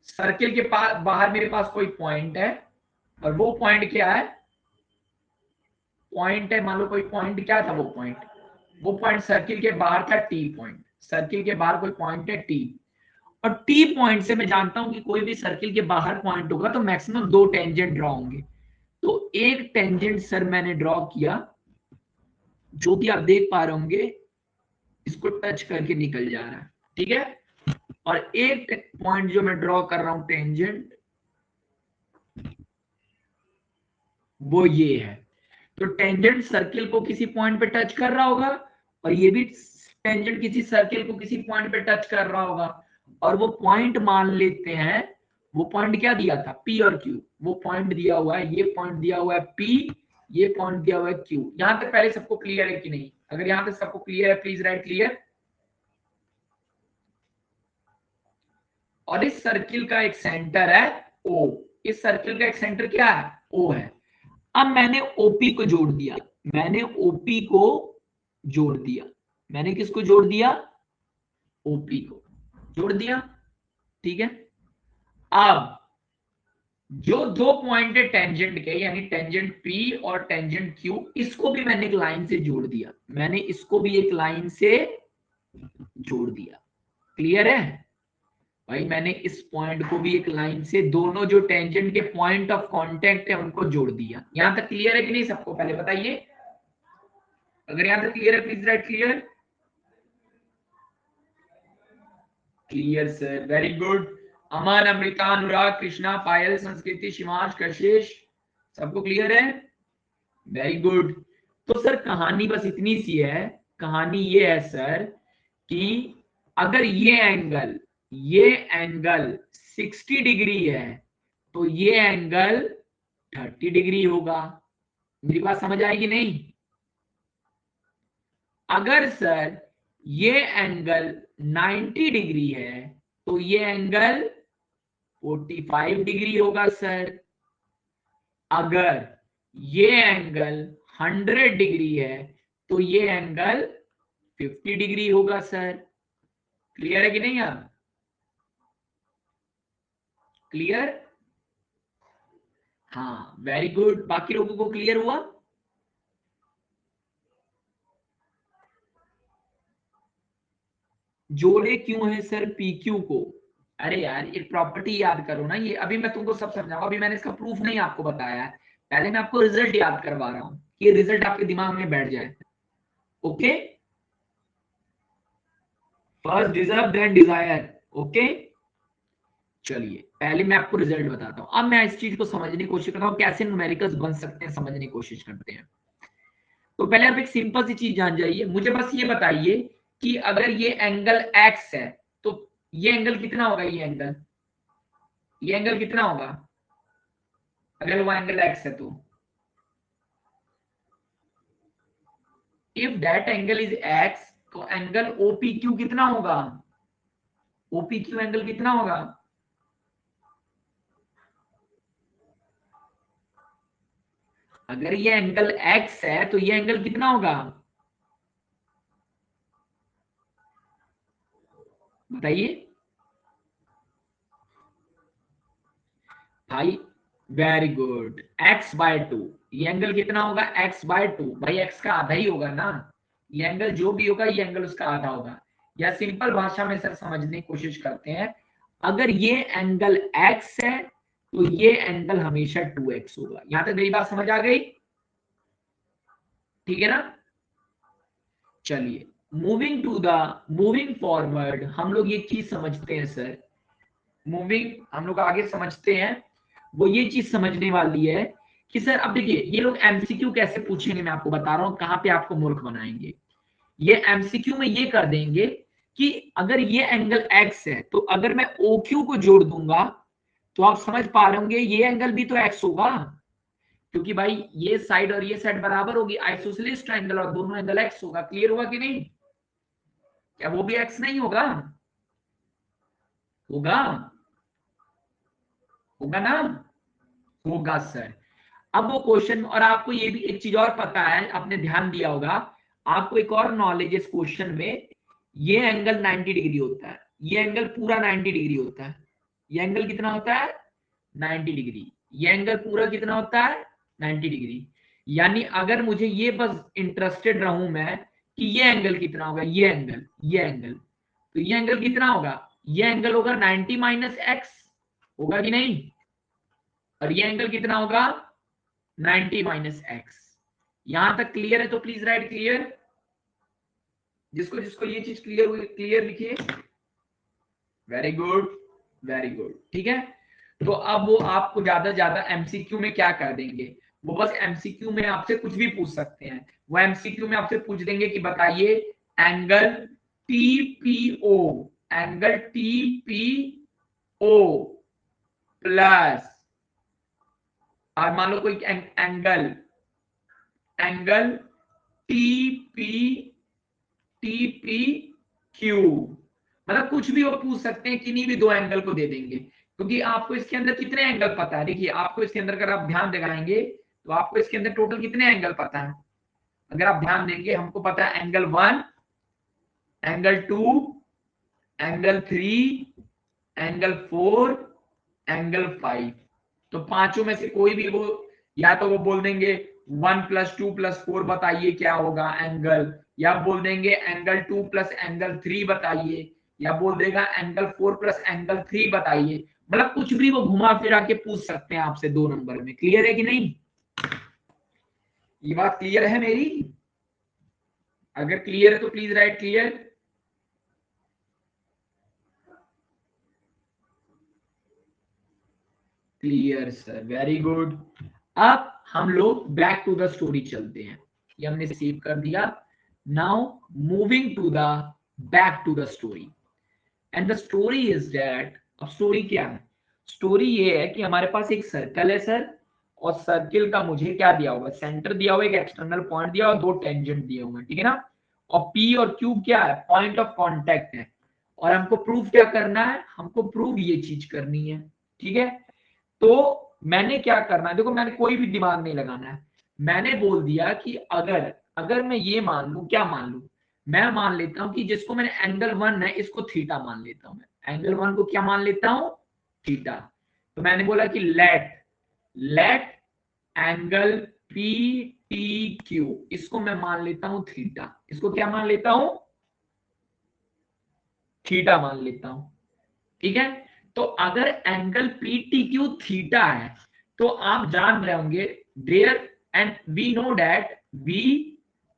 Speaker 1: सर्किल के पास बाहर मेरे पास कोई पॉइंट है और वो पॉइंट क्या है? पॉइंट है, मान लो कोई पॉइंट, क्या था वो पॉइंट सर्किल के बाहर था T पॉइंट, सर्किल के बाहर कोई पॉइंट है T, और T पॉइंट से मैं जानता हूं कि कोई भी सर्किल के बाहर पॉइंट होगा तो मैक्सिमम दो टेंजेंट ड्रॉ होंगे। तो एक टेंजेंट सर मैंने ड्रॉ किया, जो कि आप देख पा रहे होंगे इसको टच करके निकल जा रहा है, ठीक है। और एक पॉइंट जो मैं ड्रॉ कर रहा हूं टेंजेंट, वो ये है। तो टेंजेंट सर्किल को किसी पॉइंट पे टच कर रहा होगा और ये भी टेंजेंट किसी सर्किल को किसी पॉइंट पे टच कर रहा होगा, और वो पॉइंट मान लेते हैं, वो पॉइंट क्या दिया था? P और Q। वो पॉइंट दिया हुआ है, ये पॉइंट दिया हुआ है P, ये पॉइंट दिया हुआ है Q। यहां तक पहले सबको क्लियर है कि नहीं? अगर यहां तक सबको क्लियर है प्लीज राइट क्लियर। और इस सर्किल का एक सेंटर है O, इस सर्किल का एक सेंटर क्या है? O है। अब मैंने ओपी को जोड़ दिया, मैंने ओपी को जोड़ दिया, मैंने किसको जोड़ दिया? ओपी को जोड़ दिया, ठीक है। अब जो दो पॉइंट है टेंजेंट के, यानी टेंजेंट पी और टेंजेंट क्यू, इसको भी मैंने एक लाइन से जोड़ दिया, मैंने इसको भी एक लाइन से जोड़ दिया। क्लियर है भाई? मैंने इस पॉइंट को भी एक लाइन से, दोनों जो टेंजेंट के पॉइंट ऑफ कांटेक्ट है उनको जोड़ दिया। यहां तक क्लियर है कि नहीं सबको? पहले बताइए, अगर यहां तक क्लियर है please right clear. Clear sir, very good. Aman, Amrita, Anurag, Krishna, Payal, Sanskriti, Shivansh, कशिश, सबको क्लियर है? Very good. तो सर कहानी बस इतनी सी है, कहानी ये है सर कि अगर ये एंगल 60 डिग्री है तो ये एंगल 30 डिग्री होगा। मेरी बात समझ आएगी नहीं? अगर सर ये एंगल 90 डिग्री है तो ये एंगल 45 डिग्री होगा सर। अगर ये एंगल 100 डिग्री है तो ये एंगल 50 डिग्री होगा सर। क्लियर है कि नहीं? आप क्लियर? हाँ, वेरी गुड। बाकी लोगों को क्लियर हुआ? जोड़े क्यों है सर पी क्यू को? अरे यार एक प्रॉपर्टी याद करो ना, ये अभी मैं तुमको सब समझाऊंगा, अभी मैंने इसका प्रूफ नहीं आपको बताया है, पहले मैं आपको रिजल्ट याद करवा रहा हूँ, ये रिजल्ट आपके दिमाग में बैठ जाए। Okay, first deserve then desire. Okay, चलिए पहले मैं आपको रिजल्ट बताता हूँ, अब मैं इस चीज को समझने की कोशिश करता हूँ कैसे न्यूमेरिकल्स बन सकते हैं, समझने की कोशिश करते हैं। तो पहले आप एक सिंपल सी चीज जान जाइए, मुझे बस ये बताइए कि अगर ये एंगल एक्स है तो ये एंगल कितना होगा? ये एंगल कितना होगा अगर वो एंगल एक्स है तो? If that angle is x तो एंगल ओपीक्यू कितना होगा? ओपीक्यू एंगल कितना होगा? अगर ये एंगल एक्स है तो ये एंगल कितना होगा? बताइए भाई। Very good, x/2। ये एंगल कितना होगा? x/2। भाई x का आधा ही होगा ना, ये एंगल जो भी होगा ये एंगल उसका आधा होगा। या सिंपल भाषा में सर समझने की कोशिश करते हैं, अगर ये एंगल x है तो ये एंगल हमेशा 2x होगा। यहां तक मेरी बात समझ आ गई? ठीक है ना? चलिए मूविंग फॉरवर्ड हम लोग ये चीज समझते हैं सर, मूविंग हम लोग आगे समझते हैं, वो ये चीज समझने वाली है कि सर अब देखिए ये लोग एमसीक्यू कैसे पूछेंगे, मैं आपको बता रहा हूं कहां पे आपको मूर्ख बनाएंगे। ये एमसीक्यू में ये कर देंगे कि अगर ये एंगल एक्स है तो अगर मैं ओक्यू को जोड़ दूंगा तो आप समझ पा रहे होंगे ये एंगल भी तो एक्स होगा, क्योंकि भाई ये साइड और ये साइड बराबर होगी, आइसोसेलेस ट्रायंगल, और दोनों एंगल एक्स होगा। क्लियर हुआ कि नहीं? क्या वो भी एक्स नहीं होगा? होगा, होगा ना? होगा सर। अब वो क्वेश्चन, और आपको ये भी एक चीज और पता है, आपने ध्यान दिया होगा, आपको एक और नॉलेज इस क्वेश्चन में, ये एंगल 90 डिग्री होता है, ये एंगल पूरा 90 डिग्री होता है। ये एंगल कितना होता है? 90 डिग्री। ये एंगल पूरा कितना होता है? 90 डिग्री। यानी अगर मुझे ये बस इंटरेस्टेड रहूं मैं कि ये एंगल कितना होगा, ये एंगल तो ये एंगल कितना होगा? ये एंगल होगा 90 माइनस एक्स, होगा कि नहीं? और ये एंगल कितना होगा? 90 माइनस एक्स। यहां तक क्लियर है तो प्लीज राइट क्लियर। जिसको जिसको ये चीज क्लियर हुई क्लियर लिखिए। Very good, very good. ठीक है, तो अब वो आपको ज्यादा से ज्यादा एमसीक्यू में क्या कर देंगे, वो बस एमसीक्यू में आपसे कुछ भी पूछ सकते हैं। वो एमसीक्यू में आपसे पूछ देंगे कि बताइए angle TPO, angle TPO plus, और मान लो कोई angle angle TP TP Q, मतलब कुछ भी वो पूछ सकते हैं, किन्हीं भी दो एंगल को दे देंगे, क्योंकि आपको इसके अंदर कितने एंगल पता है। देखिए आपको इसके अंदर अगर आप ध्यान लगाएंगे तो आपको इसके अंदर टोटल कितने एंगल पता है। अगर आप ध्यान देंगे हमको पता है angle 1, angle 2, angle 3, angle 4, angle 5। तो पांचों में से कोई भी वो, या तो वो बोल देंगे 1 + 2 + 4 बताइए क्या होगा एंगल, या बोल देंगे एंगल 2 + एंगल 3 बताइए, या बोल देगा एंगल 4 + एंगल 3 बताइए। मतलब कुछ भी वो घुमा फिरा के पूछ सकते हैं आपसे 2 नंबर में। क्लियर है कि नहीं? ये बात क्लियर है मेरी? अगर क्लियर है तो please right clear. Clear sir, very good. अब हम लोग बैक टू द स्टोरी चलते हैं, ये हमने सेव कर दिया। Now moving to the back to the story, and the story is that, अब स्टोरी क्या है? स्टोरी ये है कि हमारे पास एक सर्कल है सर, और सर्किल का मुझे क्या दिया हुआ? सेंटर दिया हुआ, एक एक्सटर्नल पॉइंट दिया हुआ, दो टेंजेंट दिए हुए, ठीक है ना? और पी और क्यू क्या है? पॉइंट ऑफ कांटेक्ट है। और हमको प्रूफ क्या करना है? हमको प्रूफ ये चीज करनी है, ठीक है? तो मैंने क्या करना है, देखो मैंने कोई भी दिमाग नहीं लगाना है, मैंने बोल दिया कि अगर अगर मैं ये मान लू, क्या मान लू, मैं मान लेता हूं कि जिसको मैंने एंगल 1 है इसको थीटा मान लेता हूं, मैं एंगल 1 को क्या मान लेता हूं? थीटा। तो मैंने बोला कि let angle P T Q, इसको मैं मान लेता हूं थीटा। इसको क्या मान लेता हूं? थीटा मान लेता हूं, ठीक है। तो अगर एंगल PTQ थीटा है तो आप जान रहे होंगे there and we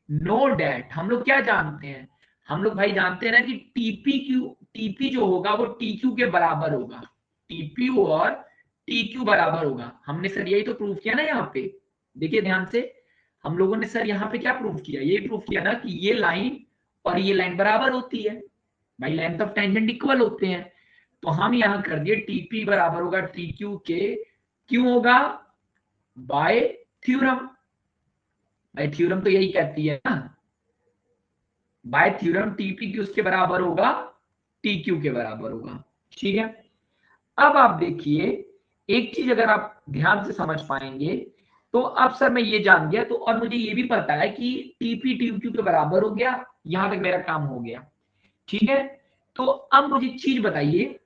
Speaker 1: know that हम लोग क्या जानते हैं, हम लोग भाई जानते हैं ना कि टीपी जो होगा वो टीक्यू के बराबर होगा, टीपी और टीक्यू बराबर होगा। हमने सर यही तो प्रूफ किया ना यहाँ पे, देखिए ध्यान से, हम लोगों ने सर यहाँ पे क्या प्रूफ किया, ये प्रूफ किया ना कि ये लाइन और ये लाइन बराबर होती है भाई, लेंथ ऑफ टेंजेंट इक्वल होते हैं। तो हम यहां कर दिए टीपी बराबर होगा टीक्यू के, क्यों होगा, बाय थ्योरम। भाई थ्योरम तो यही कहती है ना, बाय थ्योरम टीपी की उसके बराबर होगा, टीक्यू के बराबर होगा, ठीक है। अब आप देखिए एक चीज अगर आप ध्यान से समझ पाएंगे तो अब सर मैं ये जान गया, तो और मुझे ये भी पता है कि टीपी टीक्यू के बराबर हो गया, यहां तक मेरा काम हो गया, ठीक है। तो अब मुझे चीज बताइए,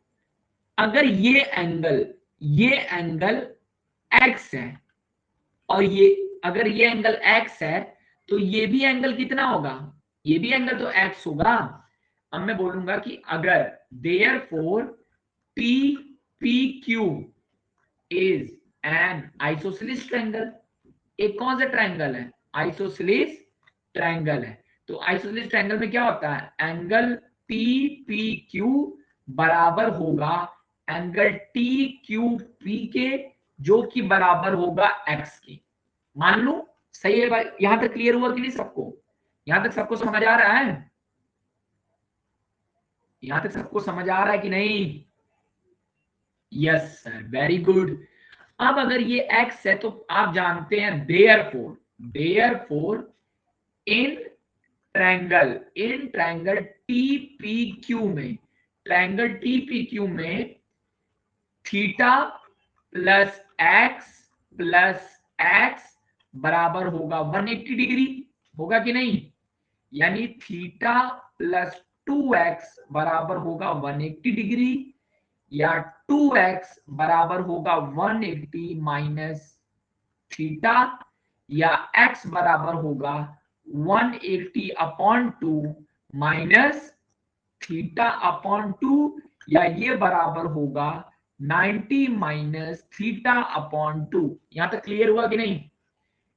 Speaker 1: अगर ये एंगल x है और ये अगर ये एंगल x है तो ये भी एंगल कितना होगा, ये भी एंगल तो x होगा। अब मैं बोलूंगा कि अगर therefore PPQ is an isosceles triangle, एक कौन सा ट्रायंगल है, आइसोसेलेस ट्रायंगल है। तो आइसोसेलेस ट्रायंगल में क्या होता है, एंगल PPQ बराबर होगा एंगल TQP के, जो कि बराबर होगा x के। मान लो सही है भाई, यहां तक क्लियर हुआ कि नहीं सबको, यहां तक सबको समझ आ रहा है, यहां तक सबको समझ आ रहा है कि नहीं, यस सर, वेरी गुड। अब अगर ये x है तो आप जानते हैं देयरफॉर इन ट्रायंगल TPQ में थीटा प्लस x बराबर होगा 180 डिग्री, होगा कि नहीं, यानी थीटा प्लस 2x बराबर होगा 180 डिग्री, या 2x बराबर होगा 180 माइनस थीटा, या x बराबर होगा 180 अपॉन 2 माइनस थीटा अपॉन 2, या ये बराबर होगा 90 माइनस थीटा अपॉन 2। यहां तक क्लियर हुआ कि नहीं,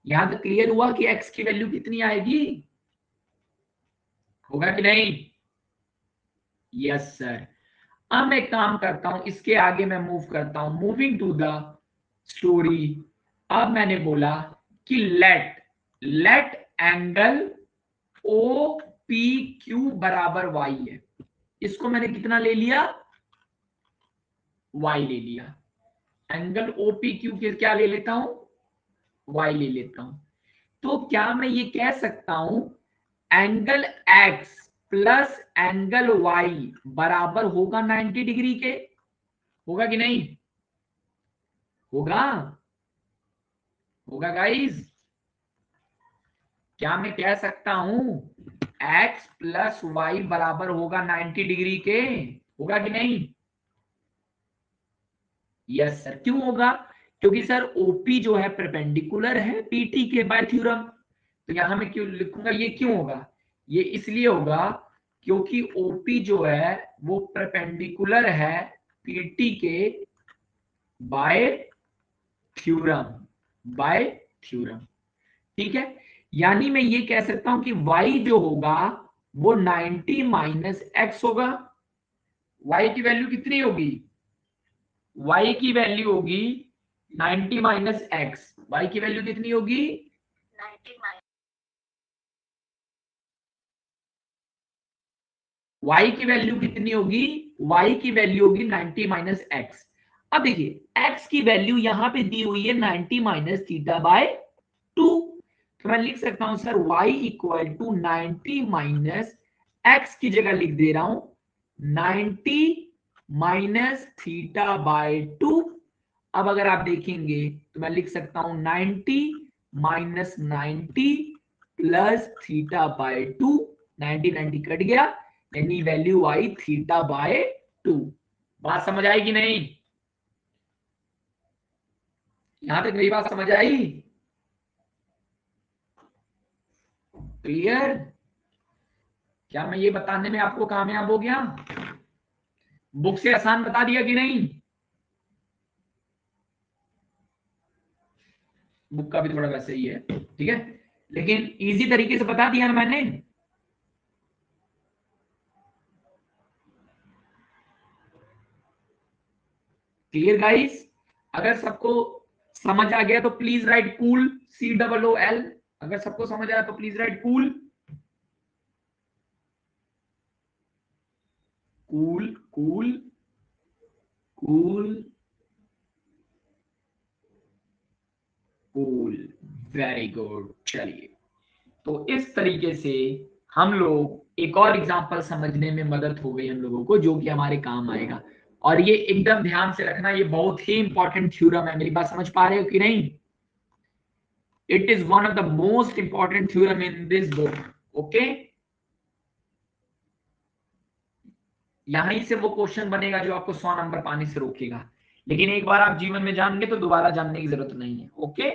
Speaker 1: यहां तक क्लियर हुआ कि x की वैल्यू कितनी आएगी, होगा कि नहीं, यस सर। अब मैं काम करता हूं, इसके आगे मैं मूव करता हूं, मूविंग टू द स्टोरी। अब मैंने बोला कि लेट एंगल OPQ बराबर y है, इसको मैंने कितना ले लिया, y ले लिया, एंगल OPQ के क्या ले लेता हूं, y ले लेता हूं। तो क्या मैं ये कह सकता हूं angle x plus angle y बराबर होगा 90 डिग्री के, होगा कि नहीं, होगा, होगा गाइस, क्या मैं कह सकता हूं x प्लस वाई बराबर होगा 90 डिग्री के, होगा कि नहीं, यस सर। क्यों होगा, क्योंकि सर OP जो है परपेंडिकुलर है PT के बाय थ्योरम। तो यहां मैं क्यों लिखूंगा, ये क्यों होगा, ये इसलिए होगा क्योंकि OP जो है वो परपेंडिकुलर है PT के बाय थ्योरम, ठीक है। यानी मैं ये कह सकता हूं कि y जो होगा वो 90 माइनस एक्स होगा, y की वैल्यू कितनी होगी, y की वैल्यू होगी 90 माइनस एक्स, y की वैल्यू कितनी होगी, 90 y की वैल्यू कितनी होगी, y की वैल्यू होगी 90 माइनस एक्स। अब देखिए x की वैल्यू यहां पे दी हुई है 90 माइनस थीटा बाय 2, तो मैं लिख सकता हूं sir y equal to 90 minus x की जगह लिख दे रहा हूं 90 माइनस थीटा बाय 2। अब अगर आप देखेंगे तो मैं लिख सकता हूं 90 minus 90 plus theta by 2, 90 90 cut गया, यानी वैल्यू आई थीटा बाय 2। बात समझ आई कि नहीं, यहां तक मेरी बात समझ आई, क्लियर, क्या मैं ये बताने में आपको कामयाब हो गया? बुक से आसान बता दिया कि नहीं? बुक का भी थोड़ा वैसे ही है, ठीक है, लेकिन इजी तरीके से बता दिया ना मैंने। Clear guys? अगर सबको समझ आ गया तो प्लीज राइट कूल, COOL। अगर सबको समझ आया तो please right cool. Cool cool cool cool, very good. चलिए, तो इस तरीके से हम लोग एक और एग्जांपल समझने में मदद हो गई हम लोगों को, जो कि हमारे काम आएगा। और ये एकदम ध्यान से रखना, ये बहुत ही इंपॉर्टेंट थ्योरम है। मेरी बात समझ पा रहे हो कि नहीं? It is one of the most important theorem in this book. Okay, यहीं से वो क्वेश्चन बनेगा जो आपको 100 नंबर पाने से रोकेगा, लेकिन एक बार आप जीवन में जान गए तो दोबारा जानने की जरूरत नहीं है। ओके,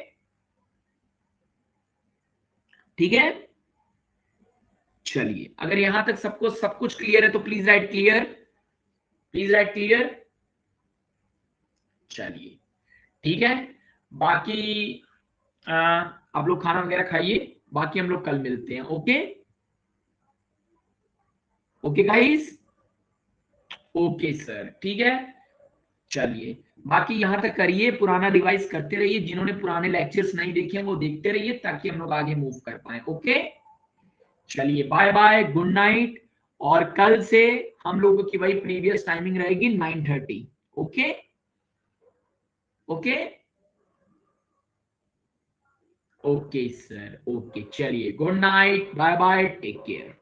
Speaker 1: ठीक है। चलिए, अगर यहां तक सबको सब कुछ क्लियर है तो please right clear, please right clear. चलिए, ठीक है। बाकी आप लोग खाना वगैरह खाइए, बाकी हम लोग कल मिलते हैं। Okay, okay guys, okay sir, ठीक है। चलिए, बाकी यहां तक करिए, पुराना रिवाइज करते रहिए। जिन्होंने पुराने लेक्चर्स नहीं देखे हैं वो देखते रहिए, ताकि हम लोग आगे मूव कर पाए। ओके, चलिए, बाय बाय, गुड नाइट। और कल से हम लोगों की वही प्रीवियस टाइमिंग रहेगी 9:30। Okay, okay, okay sir, okay. चलिए, good night, bye bye, take care.